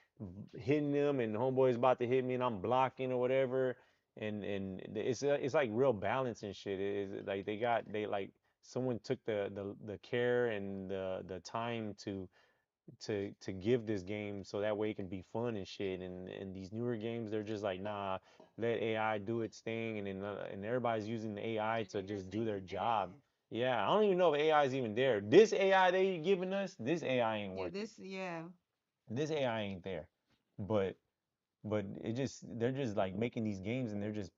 hitting them, and homeboy's about to hit me, and I'm blocking or whatever, and it's like real balance and shit. It is like they like someone took the care and the time to give this game so that way it can be fun and shit. And these newer games, they're just like, nah, let AI do its thing, and everybody's using the AI And to then they're just do their thinking, job. dang. Yeah, I don't even know if AI is even there. This AI they giving us, this AI ain't Yeah, working. this, yeah. This AI ain't there. But they're just like making these games, and they're just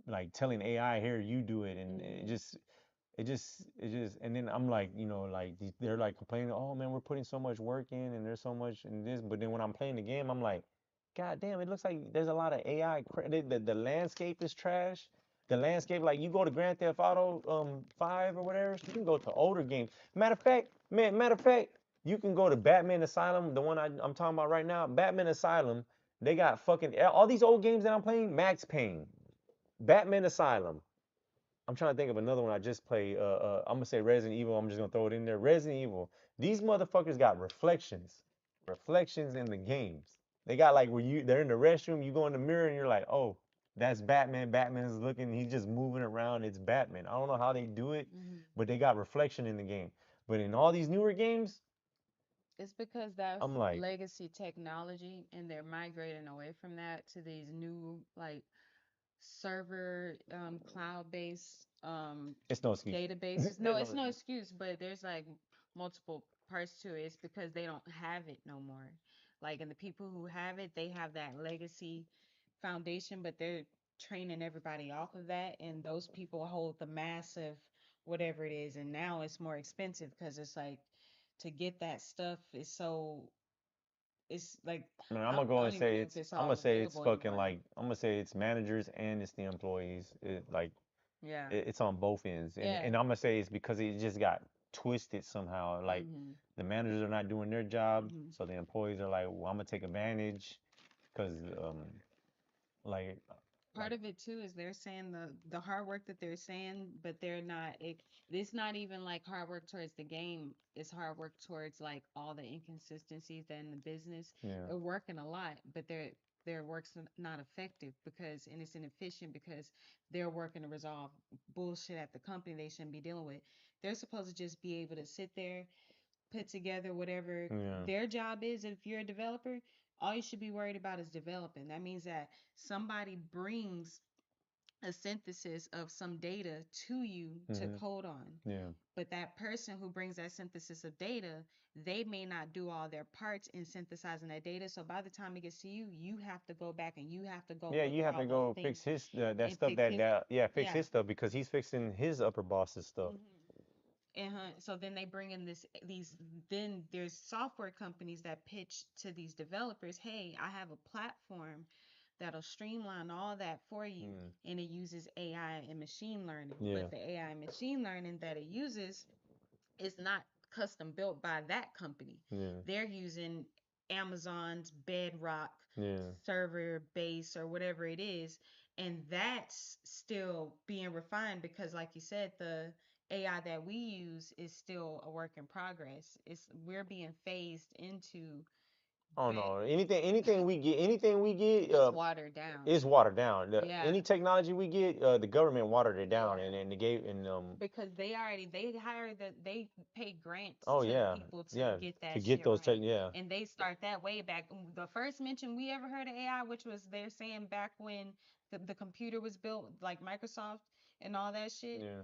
like telling AI, here, you do it, and Hmm. it just and then I'm like, like they're like complaining, oh man, we're putting so much work in and there's so much in this, but then when I'm playing the game, I'm like, god damn, it looks like there's a lot of AI the landscape is trash. The landscape, like you go to Grand Theft Auto 5 or whatever, you can go to older games. Matter of fact, you can go to Batman Asylum, the one I'm talking about right now, Batman Asylum. They got fucking all these old games that I'm playing, Max Payne, Batman Asylum. I'm trying to think of another one I just played. I'm gonna say Resident Evil. I'm just gonna throw it in there. Resident Evil. These motherfuckers got reflections in the games. They got like where they're in the restroom. You go in the mirror and you're like, oh, that's Batman. Batman's looking. He's just moving around. It's Batman. I don't know how they do it, Hmm. but they got reflection in the game. But in all these newer games, It's because that's I'm like, legacy technology, and they're migrating away from that to these new, like, server, cloud-based, it's no excuse. databases. No, There's no it's no excuse. excuse, but there's like multiple parts to it. It's because they don't have it no more. Like, and the people who have it, they have that legacy foundation, but they're training everybody off of that, and those people hold the massive whatever it is, and now it's more expensive because it's like to get that stuff is so, it's like I mean, I'm gonna I go don't and even say know if it's. it's I'm gonna all say it's available fucking anymore. like. I'm gonna say it's managers and it's the employees. Yeah. It's on both ends, and Yeah. and I'm gonna say it's because it just got twisted somehow. Like Mhm. the managers are not doing their job, Mhm. so the employees are like, well, I'm gonna take advantage, because like Part like of it too is they're saying the hard work that they're saying, but they're not. It's not even like hard work towards the game. It's hard work towards like all the inconsistencies that in the business. yeah They're working a lot, but their work's not effective because, and it's inefficient because they're working to resolve bullshit at the company they shouldn't be dealing with. They're supposed to just be able to sit there, put together whatever yeah their job is. If you're a developer, all you should be worried about is developing. That means that somebody brings a synthesis of some data to you to hmm code on. yeah But that person who brings that synthesis of data, they may not do all their parts in synthesizing that data. So by the time it gets to you, you have to go back and you have to go yeah. look You for have to all those go things fix his that and stuff fix his. yeah, fix Yeah. his stuff because he's fixing his upper boss's stuff. Hmm. Uh-huh. So then they bring in these, then there's software companies that pitch to these developers, hey, I have a platform that'll streamline all that for you, Mm. and it uses AI and machine learning. Yeah But the AI and machine learning that it uses is not custom built by that company. yeah They're using Amazon's Bedrock yeah server base or whatever it is, And that's still being refined because, like you said, the AI that we use is still a work in progress. It's We're being phased into Oh be- no, anything we get, it's watered down. is watered down. Yeah. Any technology we get, the government watered it down, Yeah. and they gave and Because they hire they pay grants oh to yeah, people to yeah, get to that get shit those tech, right. yeah, And they start that way back. The first mention we ever heard of AI, which was they're saying back when the computer was built, like Microsoft and all that shit, yeah,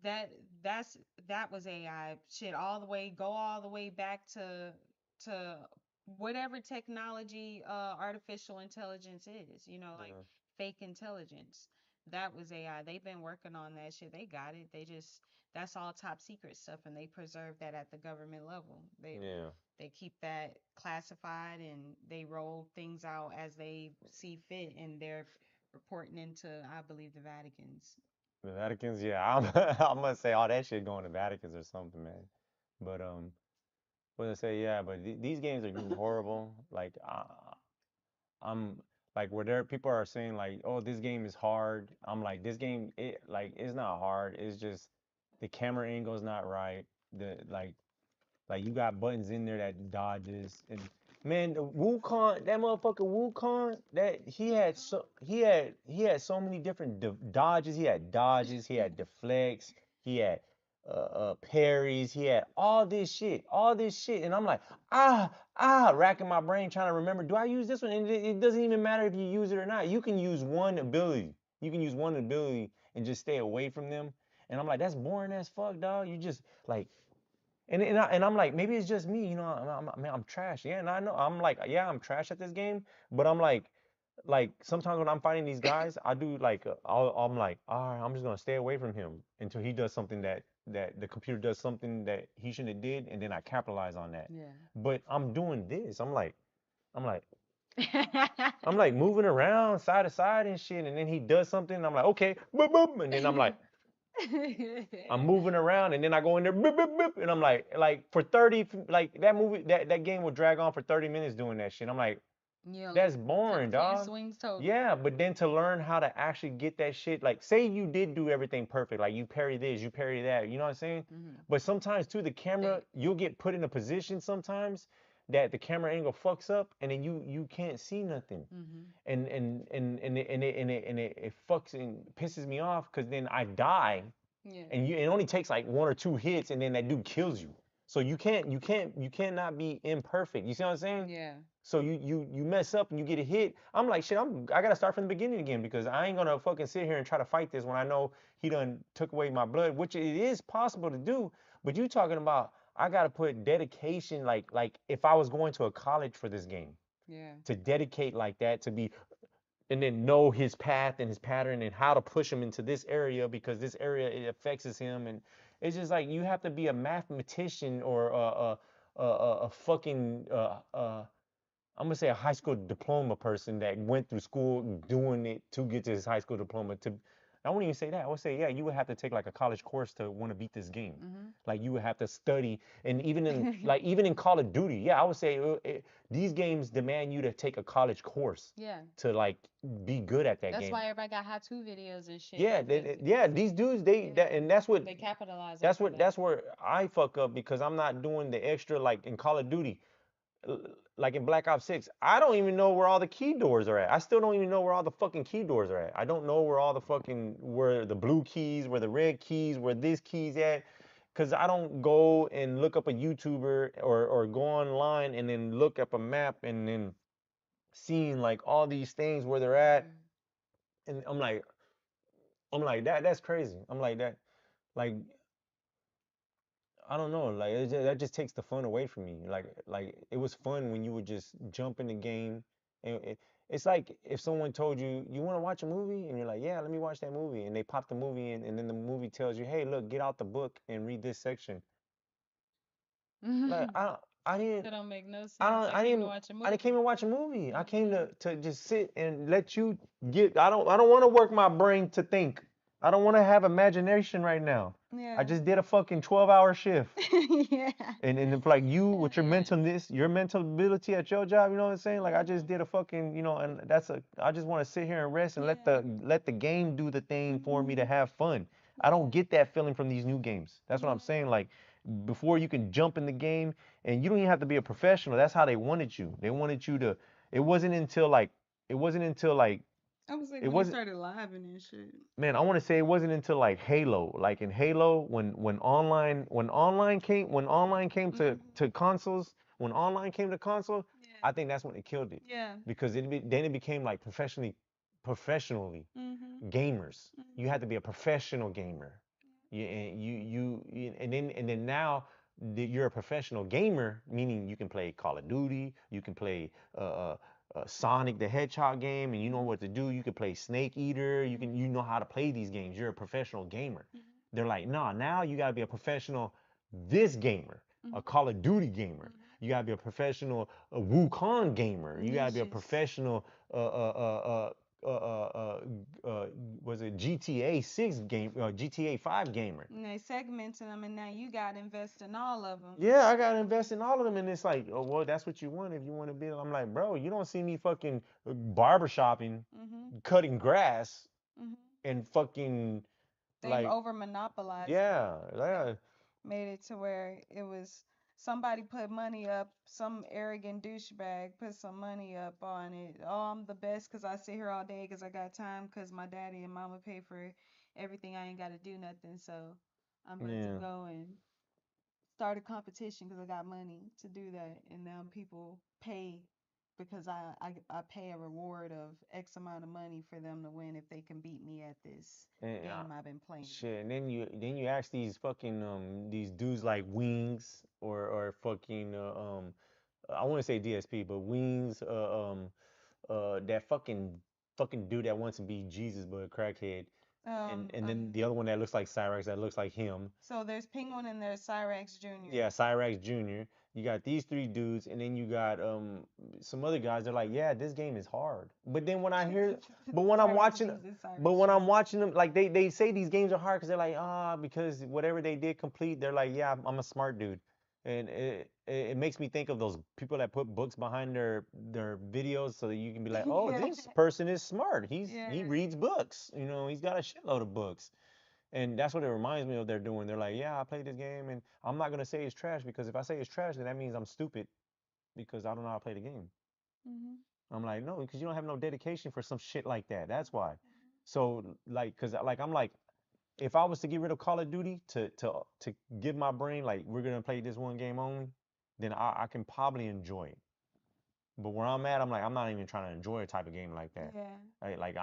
that that's that was AI shit all the way, go all the way back to whatever technology artificial intelligence is, like yeah, fake intelligence. That was AI. They've been working on that shit. They got it. They just That's all top secret stuff and they preserve that at the government level. yeah. They keep that classified and they roll things out as they see fit and they're reporting into, I believe, the Vatican's. The Vatican's, yeah. I'm I'm gonna say all that shit going to Vatican's or something, man. But what I say, yeah. But these games are getting horrible. Like I'm like where there people are saying like, oh, this game is hard. I'm like, this game, it's not hard. It's just the camera angle's not right. The like you got buttons in there that dodges and man, the Wukong, that motherfucker Wukong, that he had so many different dodges. He had dodges, he had deflects, he had parries, he had all this shit, and I'm like racking my brain trying to remember. Do I use this one? And it doesn't even matter if you use it or not. You can use one ability. You can use one ability and just stay away from them. And I'm like, that's boring as fuck, dog. You just like I'm like, maybe it's just me, I'm trash. Yeah, and I know I'm like, yeah, I'm trash at this game, but I'm like sometimes when I'm fighting these guys, I do like, I'm like, all right, I'm just gonna stay away from him until he does something that the computer does something that he shouldn't have did, and then I capitalize on that. Yeah. But I'm doing this. I'm like, I'm like moving around side to side and shit, and then he does something, and I'm like, okay, boop, boop, and then I'm moving around and then I go in there boop, boop, boop, and I'm like for 30 like that game will drag on for 30 minutes doing that shit. I'm like, that's boring, Ten dog. swings total. Yeah, but then to learn how to actually get that shit, like say you did do everything perfect, like you parry this, you parry that, you know what I'm saying? Hmm. But sometimes too, the camera, you'll get put in a position sometimes that the camera angle fucks up and then you can't see nothing. Hmm. And it fucks and pisses me off because then I die Yeah. and it only takes like one or two hits and then that dude kills you. So you cannot be imperfect. You see what I'm saying? Yeah. So you mess up and you get a hit. I'm like shit. I gotta start from the beginning again because I ain't gonna fucking sit here and try to fight this when I know he done took away my blood, which it is possible to do. But you talking about I gotta put dedication like if I was going to a college for this game Yeah. to dedicate like that to be and then know his path and his pattern and how to push him into this area because this area it affects him and it's just like you have to be a mathematician or a fucking I'm gonna say a high school diploma person that went through school doing it to get to his high school diploma. To I won't even say that. I would say, yeah, you would have to take like a college course to want to beat this game. Hmm. Like you would have to study, and even in Call of Duty, yeah, I would say these games demand you to take a college course Yeah. to like be good at that That's game. why everybody got how to videos and shit. Yeah, yeah, these dudes and that's what They capitalize that's off of what that. that's where I fuck up because I'm not doing the extra like in Call of Duty like in Black Ops 6, I don't even know where all the key doors are at. I still don't even know where all the fucking key doors are at. I don't know where all the fucking where the blue keys, where the red keys, where this keys at. Cause I don't go and look up a YouTuber or go online and then look up a map and then seeing like all these things where they're at. Mm. And I'm like that's crazy. I'm like that like I don't know, like that just takes the fun away from me. Like it was fun when you would just jump in the game, and it's like if someone told you you want to watch a movie, and you're like, yeah, let me watch that movie, and they pop the movie in, and then the movie tells you, hey, look, get out the book and read this section. Like I didn't That don't make no I sense. don't I came to watch a I didn't came movie. to watch a movie. I came Hmm. to just sit and let you get. I don't want to work my brain to think. I don't want to have imagination right now. I Yeah. just did a fucking 12-hour shift. Yeah. And if like you with your mentalness, your mental ability at your job, you know what I'm saying? Like I just did a fucking, and that's a I just want to sit here and rest and let Yeah. the game do the thing for me to Mhm. have fun. I Yeah. don't get that feeling from these new games. That's what I'm Yeah. saying. Like before you can jump in the game and you don't even have to be a professional. That's how they wanted you. They wanted you to it wasn't until like it wasn't until like I was like it when they wasn't started living and shit. man, I want to say it wasn't until like Halo, like in Halo, when online came to Mhm. consoles, when online came to console, Yeah. I think that's when it killed it Yeah. because then it became like professionally Mhm. gamers. You Mhm. had to be a professional gamer. And then now you're a professional gamer, meaning you can play Call of Duty, you can play Sonic the Hedgehog game, and you know Mhm. what to do. You can play Snake Eater. You Mhm. know how to play these games. You're a professional gamer. Mhm. They're like, nah, now you gotta be a professional this gamer, a Mhm. Call of Duty gamer. Mhm. You gotta be a professional Wukong gamer. You gotta be a Niches. professional uh uh uh uh uh, uh was it GTA 6 game, GTA 5 gamer. And they segmented them, and now you got to invest in all of them. Yeah, I gotta invest in all of them, and it's like, oh well, that's what you want if you want to be. I'm like, bro, you don't see me fucking barber shopping, Mhm. cutting grass, Mhm. and fucking They've like, over monopolized it. yeah, They yeah, made it to where it was somebody put money up, some arrogant douchebag put some money up on it. Oh, I'm the best because I sit here all day because I got time because my daddy and mama pay for everything. I ain't got to do nothing. So I'm about to yeah. go and start a competition because I got money to do that. And now people pay because I pay a reward of X amount of money for them to win if they can beat me at this And, game I've been playing. shit, and then you ask these fucking these dudes like Wings or fucking I want to say DSP, but Wings that fucking dude that wants to be Jesus but a crackhead, and then the other one that looks like Cyrex that looks like him. So there's Penguin and there's Cyrex Jr. Yeah, Cyrax Jr. You got these three dudes, and then you got some other guys. They're like, yeah, this game is hard. But then when I hear, but when I'm Cyrex watching, Jr. and but Cyrex when I'm Jr. watching them, like they say these games are hard because they're like, because whatever they did complete, they're like, yeah, I'm a smart dude, and it makes me think of those people that put books behind their videos so that you can be like, oh, Yeah. this person is smart. Yeah. He reads books. He's got a shitload of books. And that's what it reminds me of they're doing. They're like, yeah, I played this game and I'm not gonna say it's trash because if I say it's trash, then that means I'm stupid because I don't know how to play the game. Mhm. I'm like, no, because you don't have no dedication for some shit like that. That's why. So like, cause like I'm like, if I was to get rid of Call of Duty to give my brain like we're gonna play this one game only, then I can probably enjoy it. But where I'm at, I'm like, I'm not even trying to enjoy a type of game like that. Yeah. Right? Like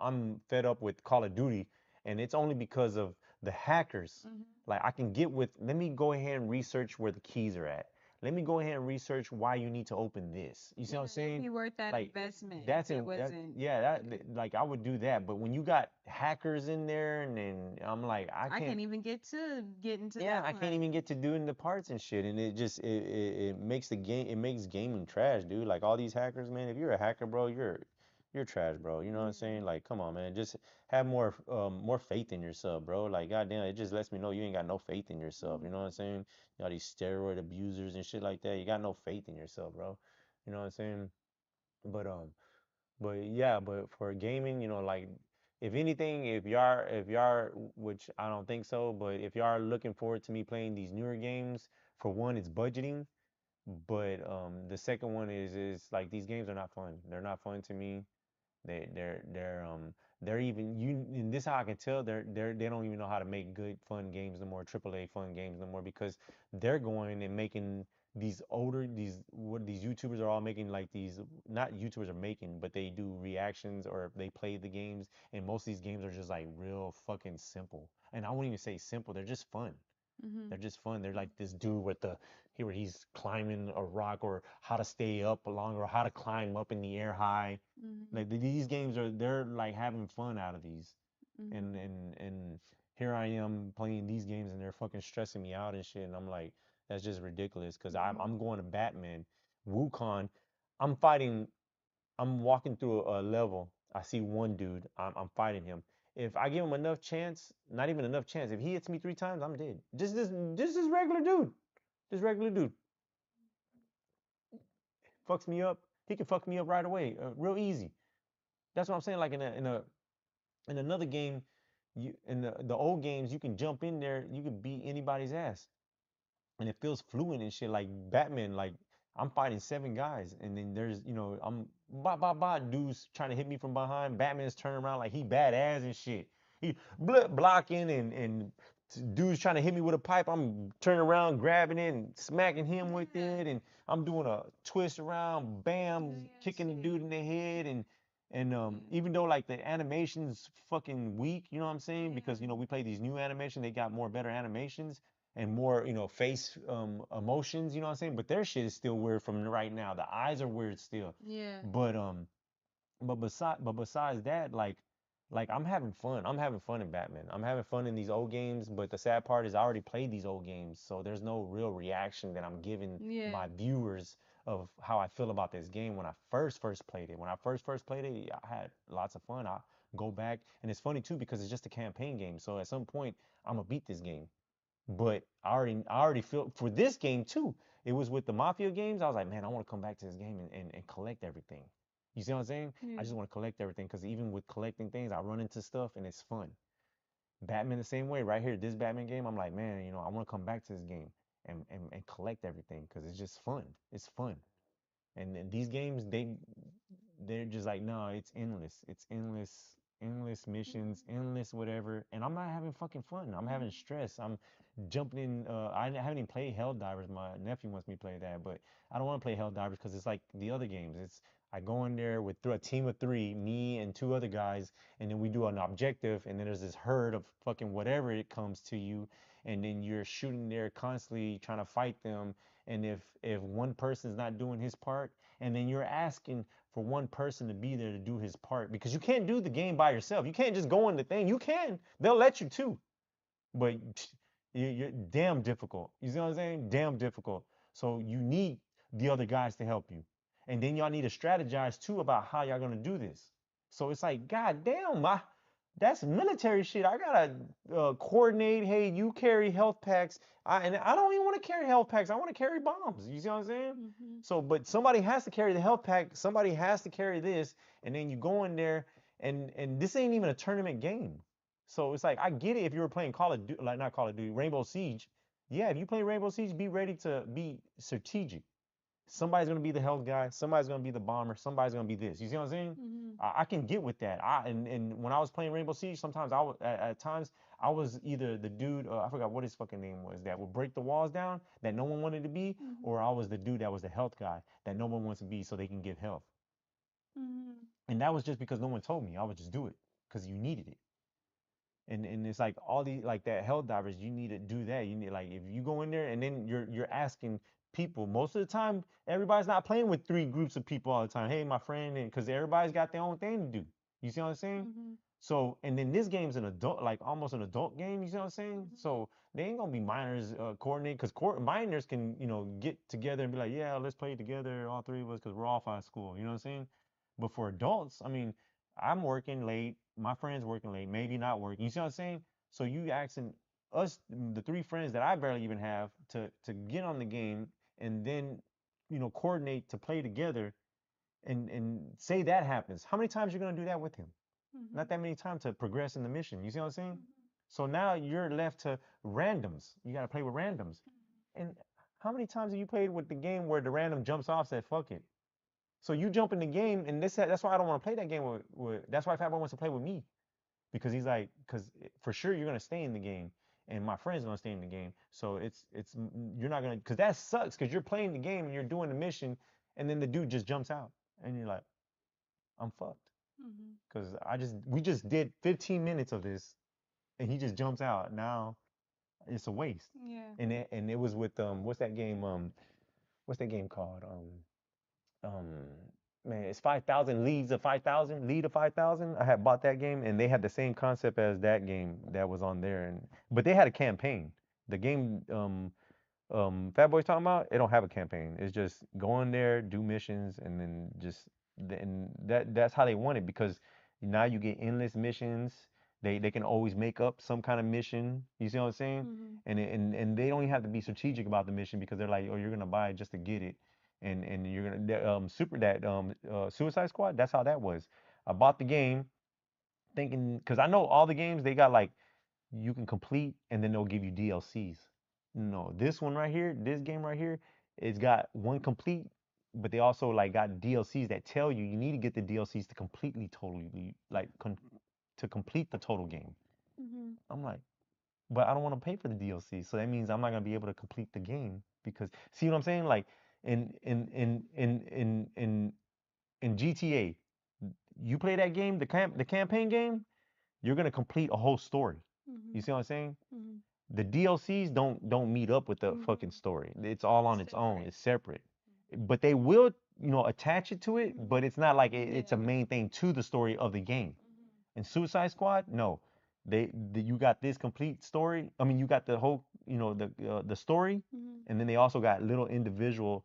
I'm fed up with Call of Duty, and it's only because of the hackers. Mhm. Like I can get with. Let me go ahead and research where the keys are at. Let me go ahead and research why you need to open this. You see Yeah, what I'm it'd saying? be worth that Like investment if that's it in that wasn't. yeah like I would do that. But when you got hackers in there, and then I'm like I I can't. can't even get into Yeah, that I can't part. even get to doing the parts and shit, and it makes the game it makes gaming trash, dude. Like all these hackers, man. If you're a hacker, bro, you're trash, bro. You know what I'm Yeah. saying? Like, come on, man. Just have more faith in yourself, bro. Like, goddamn, it just lets me know you ain't got no faith in yourself. You know what I'm Mhm. saying? All these steroid abusers and shit like that. You got no faith in yourself, bro. You know what I'm saying? But yeah, but for gaming, like if anything, if y'all, which I don't think so, but if y'all are looking forward to me playing these newer games, for one, it's budgeting, but the second one is like these games are not fun. They're not fun to me. They're even you and this how I can tell they don't even know how to make good fun games no more, AAA fun games no more because they're going and making these what these YouTubers are all making like these not YouTubers are making, but they do reactions or they play the games and most of these games are just like real fucking simple. And I won't even say simple, they're just fun. Mhm. They're just fun. They're like this dude with the here where he's climbing a rock or how to stay up along or how to climb up in the air high. Mhm. Like these games they're like having fun out of these. And Mhm. and and here I am playing these games and they're fucking stressing me out and shit. And I'm like, that's just ridiculous because Mhm. I'm going to Batman. Wukong, I'm fighting I'm walking through a level. I see one dude. I'm fighting him. if I give him enough chance, not even enough chance, if he hits me 3 times, I'm dead. Just this regular dude. This regular dude fucks me up. He can fuck me up right away, real easy. That's what I'm saying. Like in another game, you in the old games, you can jump in there, you can beat anybody's ass, and it feels fluent and shit. Like Batman, like I'm fighting 7 guys, and then there's I'm dudes trying to hit me from behind. Batman's turning around like he badass and shit. He blocking and dudes trying to hit me with a pipe. I'm turning around, grabbing it and smacking him with Yeah. it, and I'm doing a twist around, Yeah, bam, yeah, kicking the shit. dude in the head, and Yeah. even though like the animation's fucking weak, you know what I'm saying? Because Yeah. we play these new animation, they got more better animations and more, face emotions, you know what I'm saying? But their shit is still weird from right now. The eyes are weird still. Yeah. But besides that, like I'm having fun. I'm having fun in Batman. I'm having fun in these old games, but the sad part is I already played these old games, so there's no real reaction that I'm giving Yeah. my viewers of how I feel about this game when I first played it. When I first played it, I had lots of fun. I go back, and it's funny too because it's just a campaign game. So at some point, I'm gonna beat this game. But I already feel for this game too. It was with the Mafia games. I was like, man, I want to come back to this game and collect everything. You see what I'm saying? I Yeah. just want to collect everything because even with collecting things, I run into stuff and it's fun. Batman the same way. Right here, this Batman game, I'm like, man, I want to come back to this game and collect everything because it's just fun. It's fun. And these games, they're just like, no, it's endless. It's endless, endless missions, endless whatever. And I'm not having fucking fun. I'm having stress. I'm jumping in. I haven't even played Helldivers. My nephew wants me to play that, but I don't want to play Helldivers because it's like the other games. It's I go in there with through a team of 3, me and 2 other guys, and then we do an objective, and then there's this herd of fucking whatever it comes to you, and then you're shooting there constantly trying to fight them. And if one person's not doing his part, and then you're asking for one person to be there to do his part because you can't do the game by yourself. You can't just go in the thing. You can. They'll let you too, but you're damn difficult. You see what I'm saying? Damn difficult. So you need the other guys to help you, and then y'all need to strategize too about how y'all gonna do this. So it's like, god damn, that's military shit. I gotta coordinate. Hey, you carry health packs. And I don't even want to carry health packs. I want to carry bombs. You see what I'm saying? Mhm. So, but somebody has to carry the health pack. Somebody has to carry this, and then you go in there, and this ain't even a tournament game. So it's like I get it if you were playing Call of Duty, like not Call of Duty, Rainbow Siege. Yeah, if you play Rainbow Siege, be ready to be strategic. Somebody's gonna be the health guy. Somebody's gonna be the bomber. Somebody's gonna be this. You see what I'm saying? Mhm. I can get with that. And when I was playing Rainbow Siege, sometimes I was at times I was either the dude, I forgot what his fucking name was, that would break the walls down that no one wanted to be, Mhm. or I was the dude that was the health guy that no one wants to be so they can give health. Mhm. And that was just because no one told me. I would just do it because you needed it. And it's like all these like that hell divers, you need to do that. You need like if you go in there and then you're asking people most of the time, everybody's not playing with 3 groups of people all the time. Hey, my friend, and because everybody's got their own thing to do. You see what I'm saying? Mhm. So and then this game's an adult, like almost an adult game. You see what I'm saying? So they ain't gonna be minors coordinate because minors can get together and be like, yeah, let's play together, all 3 of us, because we're off out of school. You know what I'm saying? But for adults, I mean, I'm working late, my friend's working late, maybe not working. You see what I'm saying? So you asking us, the 3 friends that I barely even have, to get on the game and then coordinate to play together and say that happens. How many times you're gonna do that with him? Not Mhm. that many times to progress in the mission. You see what I'm saying? So now you're left to randoms. You got to play with randoms. And how many times have you played with the game where the random jumps off, said fuck it? So you jump in the game, and that's why I don't want to play that game with. That's why Fatboy wants to play with me because he's like, because for sure you're gonna stay in the game, and my friend's gonna stay in the game. So you're not gonna, because that sucks because you're playing the game and you're doing the mission, and then the dude just jumps out, and you're like, I'm fucked Mhm. because we just did 15 minutes of this, and he just jumps out. Now it's a waste. Yeah. And it was with what's that game called? Um, man, it's 5,000 leads of 5,000, lead of 5,000. I had bought that game, and they had the same concept as that game that was on there, and but they had a campaign. The game Fat Boy's talking about, it don't have a campaign. It's just go in there, do missions, and then just and that's how they want it because now you get endless missions. They can always make up some kind of mission. You see what I'm saying? Mhm. And they don't even have to be strategic about the mission because they're like, oh, you're gonna buy it just to get it, and you're gonna super that Suicide Squad. That's how that was. I bought the game thinking because I know all the games they got like you can complete and then they'll give you DLCs. No, this one right here, this game right here, it's got one complete, but they also like got DLCs that tell you you need to get the DLCs to completely totally like to complete the total game. Mhm. I'm like, but I don't want to pay for the DLC, so that means I'm not gonna be able to complete the game because see what I'm saying? Like in GTA, you play that game, the campaign game, you're gonna complete a whole story. You Mhm. see what I'm saying? Mhm. The DLCs don't meet up with the fucking Mhm. story. It's all on its own. Separate. It's separate. But they will, attach it to it, but Mhm. it's not like it's a Yeah. main thing to the story of the game. Mhm. In Suicide Squad, no. You got this complete story. I mean, you got the whole, the story, Mhm. and then they also got little individual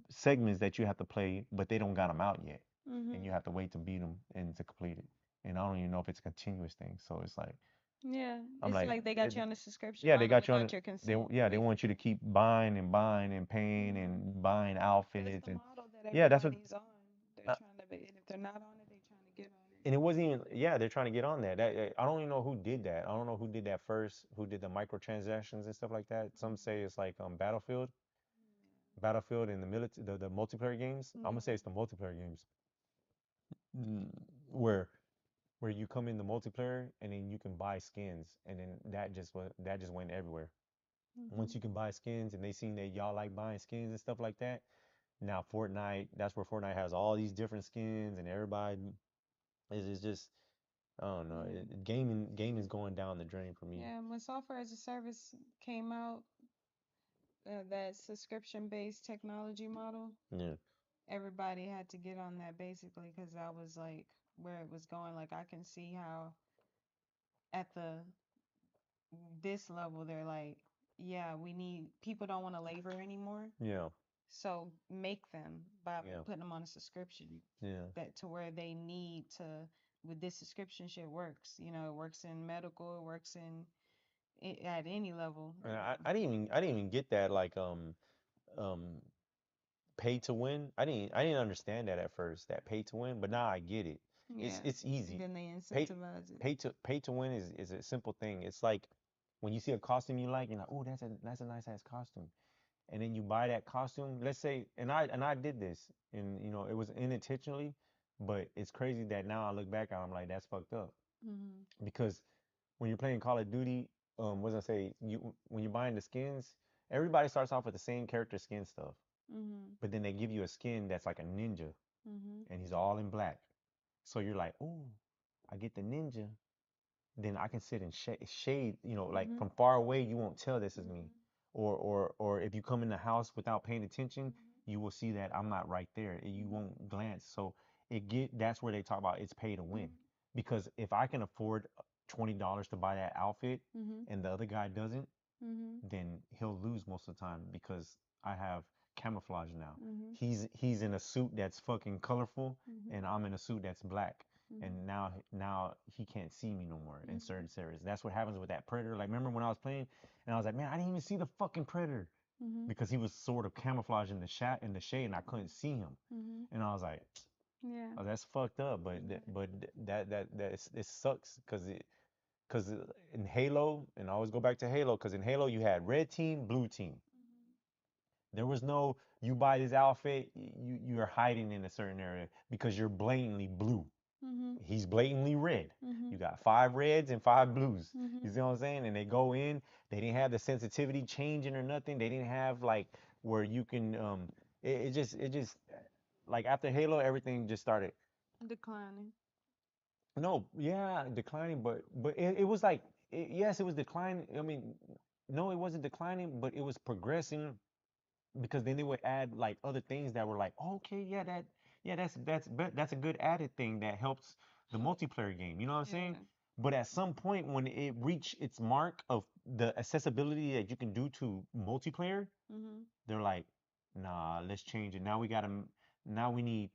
segments that you have to play, but they don't got them out yet, and Mhm. you have to wait to beat them and to complete it. And I don't even know if it's a continuous thing. So it's like Yeah. I'm It's like, like they got you on a subscription yeah, they model got you on without it. your consent, Yeah, they want you to basically. keep buying and buying and paying Mhm. and buying That's outfits the and model that yeah, that's what. everybody's on. They're Uh, trying to be, and if they're not on it, they're trying to get on it. and it wasn't even. Yeah, they're trying to get on that. I don't even know who did that. I don't know who did that first. Who did the microtransactions and stuff like that? Some say it's like Battlefield and the military, the multiplayer games. I'm gonna say Yeah. it's the multiplayer games. Mm, where where you come in the multiplayer and then you can buy skins and then that just went everywhere. Once Mhm. you can buy skins and they seen that y'all like buying skins and stuff like that, now Fortnite, that's where Fortnite has all these different skins and everybody is just I don't know. Yeah. Gaming is going down the drain for me. Yeah. When software as a service came out, that subscription-based technology model, Yeah. everybody had to get on that basically because that was like where it was going. Like I can see how at the this level they're like, yeah, we need people don't want to labor anymore. Yeah. So make them by Yeah. putting them on a subscription Yeah. that to where they need to with this subscription shit works. You know, it works in medical, it works in at any level. And I didn't even get that like um pay to win. I didn't understand that at first, that pay to win, but now I get it. Yeah. It's And easy. then they Pay incentivize it. pay to win is a simple thing. It's like when you see a costume you like, you're like, oh, that's a nice ass costume. And then you buy that costume. Let's say, and I did this, and it was unintentionally, but it's crazy that now I look back and I'm like, that's fucked up Mhm. because when you're playing Call of Duty, what does I say? You when you're buying the skins, everybody starts off with the same character skin stuff, Mhm. but then they give you a skin that's like a ninja, Mhm. and he's all in black. So you're like, oh, I get the ninja, then I can sit in shade, like Mhm. from far away, you won't tell this is me. Mhm. Or if you come in the house without paying attention, Mhm. you will see that I'm not right there. You Mhm. won't glance. So that's where they talk about it's pay to win. Mhm. Because if I can afford $20 to buy that outfit Mhm. and the other guy doesn't, Mhm. then he'll lose most of the time because I have camouflage now. Mhm. He's in a suit that's fucking colorful Mhm. and I'm in a suit that's black. Mhm. And now he can't see me no more in Mhm. certain areas. That's what happens with that predator. Like remember when I was playing and I was like, man, I didn't even see the fucking predator Mhm. because he was sort of camouflaged in the shade and I couldn't see him. Mhm. And I was like, Yeah. oh, that's fucked up. Yeah. It sucks because in Halo, and I always go back to Halo, because in Halo you had red team, blue team. Mhm. There was no you buy this outfit, you're hiding in a certain area because you're blatantly blue. Mhm. He's blatantly red. You Mhm. got five reds and five blues. You Mhm. see what I'm saying? And they go in, they didn't have the sensitivity changing or nothing. They didn't have like where you can it just like after Halo everything just started Declining. no, yeah, declining, but it was like yes, it was declining. I mean, no, it wasn't declining, but it was progressing because then they would add like other things that were like, okay, yeah, that's a good added thing that helps the multiplayer game. You know what I'm saying? Yeah. But at some point when it reached its mark of the accessibility that you can do to multiplayer, Mhm. they're like, nah, let's change it. Now we gotta, now we need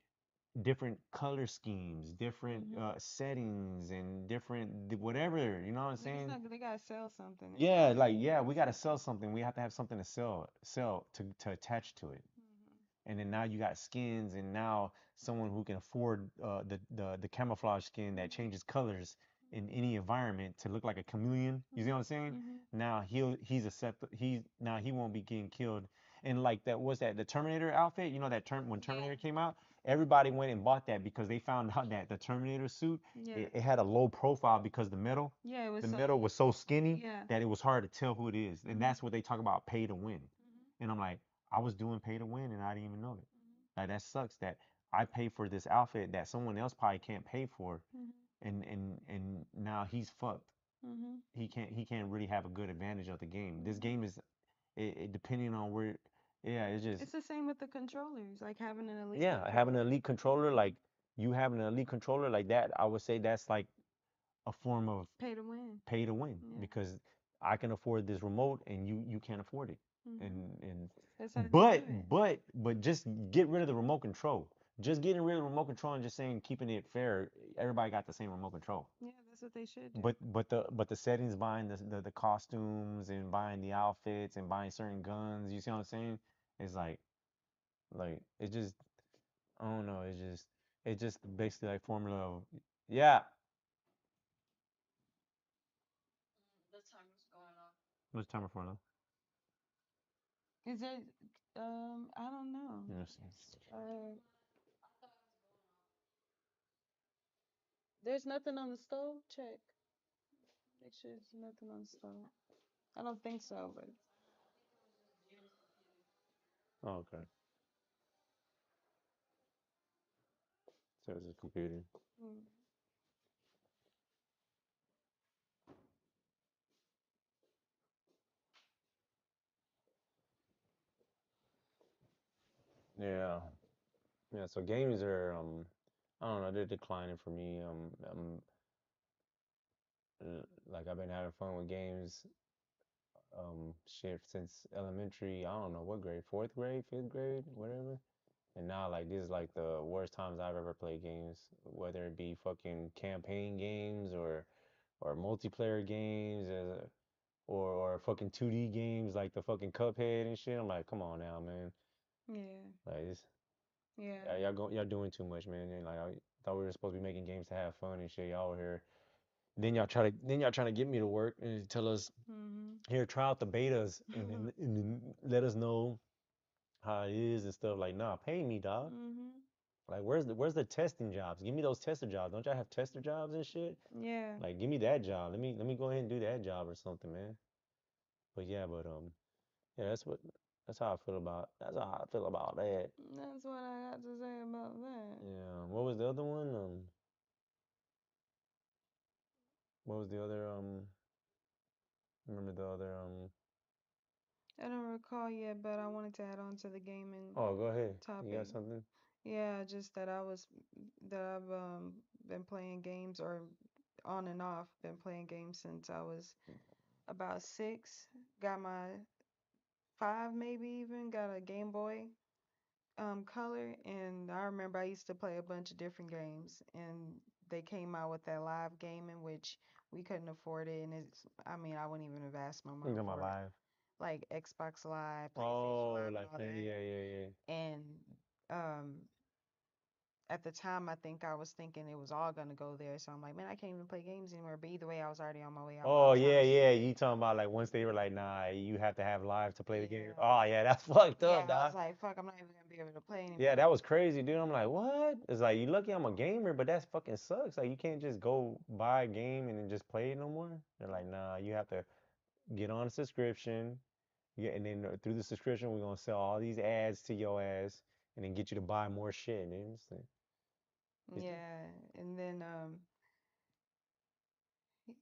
different color schemes, different settings, and different whatever. You know what I'm Niggas saying? know they gotta sell something. It's Yeah, always like yeah, we got to sell something. something. We have to have something to sell to attach to it. Hmm. And then now you got skins, and now someone who can afford the camouflage skin that changes colors in any environment to look like a chameleon. You see what I'm saying? Hmm. Now he's accept he's now he won't be getting killed. And like that was that the Terminator outfit, you know that term when Yeah. Terminator came out, everybody went and bought that because they found out that the Terminator suit Yeah. it had a low profile because Yeah, it was the so. metal was so skinny Yeah. that it was hard to tell who it is. And Hmm. that's what they talk about pay to win. Hmm. And I'm like, I was doing pay to win and I didn't even know it. Like that sucks that I pay for this outfit that someone else probably can't pay for, Hmm. and now he's fucked. Hmm. He can't really have a good advantage of the game. This Hmm. game is depending on where, yeah, it's just It's the same with the controllers, like having an elite yeah, having an controller. elite controller like you having an elite controller like that, I would say that's like a form of Pay to win. pay to win Yeah. because I can afford this remote and you can't afford it. Hmm. And That's how they do but it. but just get rid of the remote control. Just getting rid of the remote control and just saying keeping it fair, everybody got the same remote control. Yeah, that's what they should do. But the settings buying the costumes and buying the outfits and buying certain guns, you see what I'm saying? It's like it just I don't know, it's just basically like formula of yeah. What's timer for now? Is there? I don't know. Yes. Uh, there's nothing on the stove. Check. Make sure there's nothing on the stove. I don't think so, but. Oh, okay. So it's just computer. Mm. Yeah. Yeah. So games are I don't know, they're declining for me. Like I've been having fun with games shit since elementary. I don't know what grade, fourth grade, fifth grade, whatever. And now like this is like the worst times I've ever played games, whether it be fucking campaign games or multiplayer games or fucking 2D games like the fucking Cuphead and shit. I'm like, come on now, man. Yeah. Like this, Yeah. y'all doing too much, man. And like I thought we were supposed to be making games to have fun and shit. Y'all over here. Then y'all trying to get me to work and tell us Mhm. here try out the betas and then let us know how it is and stuff. Like, nah, pay me, dog. Mhm. Like, where's the testing jobs? Give me those tester jobs. Don't y'all have tester jobs and shit? Yeah. Like, give me that job. Let me go ahead and do that job or something, man. But yeah, yeah, that's how I feel about that. That's what I got to say about that. Yeah. What was the other one? What was the other remember the other I don't recall yet, but I wanted to add on to the gaming oh, go ahead. You got topic. something? Yeah, just that I've been playing games or on and off been playing games since I was about 6. Got my 5 maybe even, got a Game Boy color, and I remember I used to play a bunch of different games, and they came out with that live gaming which we couldn't afford it, and I mean I wouldn't even have asked my You mom talking about for it. live? Like Xbox Live, PlayStation Oh, Live and like all playing, yeah, that. yeah, yeah. And um at the time I think I was thinking it was all gonna go there. So I'm like, man, I can't even play games anymore. But either way I was already on my way out Oh mom's yeah, house. yeah. You talking about like once they were like, nah, you have to have live to play the game. Yeah. Oh yeah, that's fucked Yeah, up, I was dog. like, fuck, I'm not even gonna be able to play Yeah, anymore. that was crazy, dude. I'm like, what? It's like you lucky I'm a gamer, but that's fucking sucks. Like you can't just go buy a game and then just play it no more. They're like, nah, you have to get on a subscription. Yeah, and then through the subscription, we're gonna sell all these ads to your ass, and then get you to buy more shit. And it's like, Yeah. And then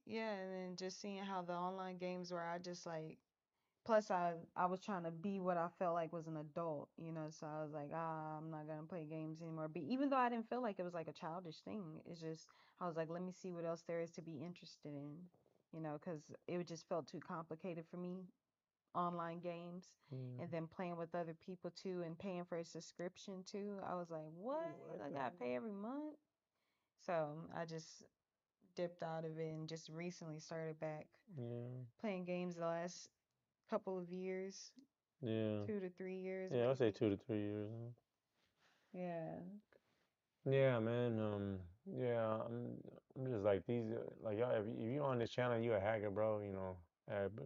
yeah, and then just seeing how the online games were, I just like plus I was trying to be what I felt like was an adult, so I was like, I'm not gonna play games anymore. But even though I didn't feel like it was like a childish thing, it's just I was like, let me see what else there is to be interested in, because it just felt too complicated for me. online games Mm. and then playing with other people too and paying for a subscription too. I was like, what? What I the gotta hell? pay every month. So I just dipped out of it and just recently started back Yeah. playing games the last couple of years, Yeah. 2 to 3 years Yeah, I'll say maybe. 2 to 3 years. Huh? Yeah. Yeah, man. Yeah, I'm just like these. Like y'all, if you on this channel, you a hacker, bro. You know,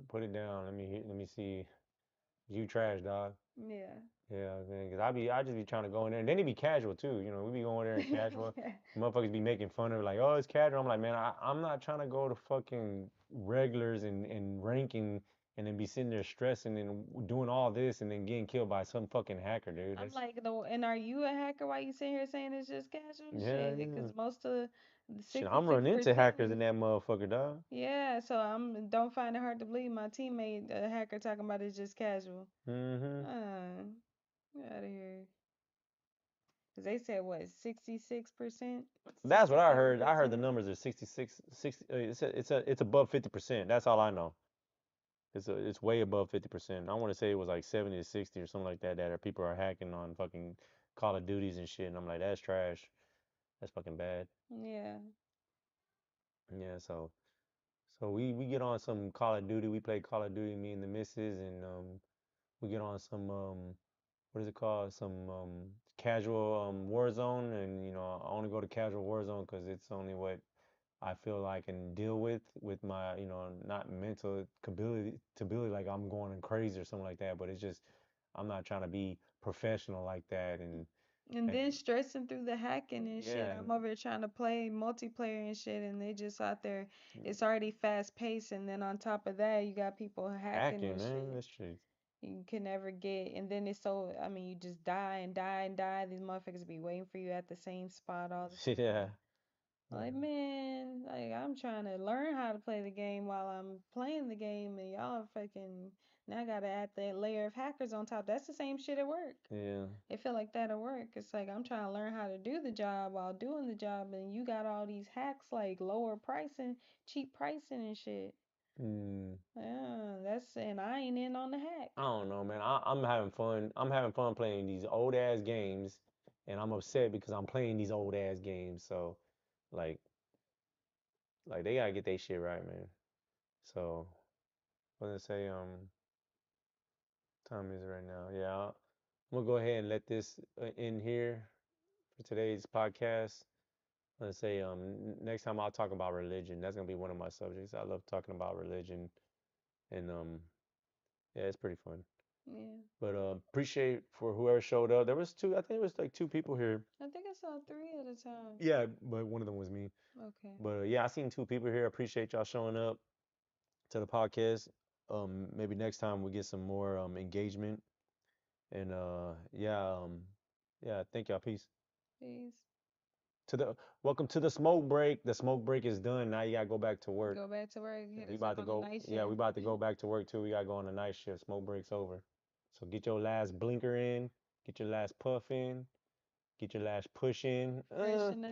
put it down. Let me see. You trash, dog. Yeah. Yeah, man. Cause I just be trying to go in there, and then it be casual too. You know, we be going there and casual. Yeah. Motherfuckers be making fun of it, like, oh, it's casual. I'm like, man, I'm not trying to go to fucking regulars and ranking, and then be sitting there stressing and doing all this, and then getting killed by some fucking hacker, dude. I'm That's like, though, and are you a hacker? Why you sitting here saying it's just casual yeah, shit? yeah. Because most of the Shit, I'm running into 66% hackers is in that motherfucker, dog. yeah. So I'm don't find it hard to believe my teammate a hacker talking about it's just casual. Hmm. Get out of here. Cause they said what 66%, That's what I heard. I heard the 67%. numbers are 66, 60. It's above 50%. That's all I know. It's way above 50%. I want to say it was like 70 to 60 or something like that. That are, people are hacking on fucking Call of Duties and shit. And I'm like, that's trash. That's fucking bad. Yeah. Yeah. So we get on some Call of Duty. We play Call of Duty, me and the missus, and we get on some what is it called? Some casual Warzone, and you know I only go to casual Warzone because it's only what I feel I can deal with my you know not mental stability like I'm going crazy or something like that. But it's just I'm not trying to be professional like that, And and then stressing through the hacking and shit. yeah, and I'm over here trying to play multiplayer and shit, and they just out there. It's already fast paced, and then on top of that, you got people hacking hacking, and man, shit. this shit. You can never get, and then it's so. I mean, you just die and die and die. These motherfuckers be waiting for you at the same spot all the Yeah. time. Like, man, like I'm trying to learn how to play the game while I'm playing the game, and y'all fucking now gotta add that layer of hackers on top. That's the same shit at work. Yeah. It feel like that at work. It's like I'm trying to learn how to do the job while doing the job, and you got all these hacks like lower pricing, cheap pricing and shit. Mm. Yeah, that's and I ain't in on the hack. I don't know, man. I'm having fun. I'm having fun playing these old ass games, and I'm upset because I'm playing these old ass games. So, like, like they gotta get their shit right, man. So, what did I say? Time is it right now? Yeah, I'm gonna go ahead and let this end here for today's podcast. Let's say next time I'll talk about religion. That's gonna be one of my subjects. I love talking about religion, and yeah, it's pretty fun. Yeah, But appreciate for whoever showed up. There was two. I think it was like two people here. I think I saw three at a time. Yeah, but one of them was me. Okay. But yeah, I seen two people here. Appreciate y'all showing up to the podcast. Maybe next time we get some more engagement. And yeah, thank y'all. Peace. Peace. To the welcome to the smoke break. The smoke break is done. Now you gotta go back to work. Go back to work. Yeah, Hit we us up about to on the go. night Yeah, we shift. about to go back to work too. We gotta go on the night shift. Smoke break's over. So get your last blinker in. Get your last puff in. Get your last push in. Freshen up.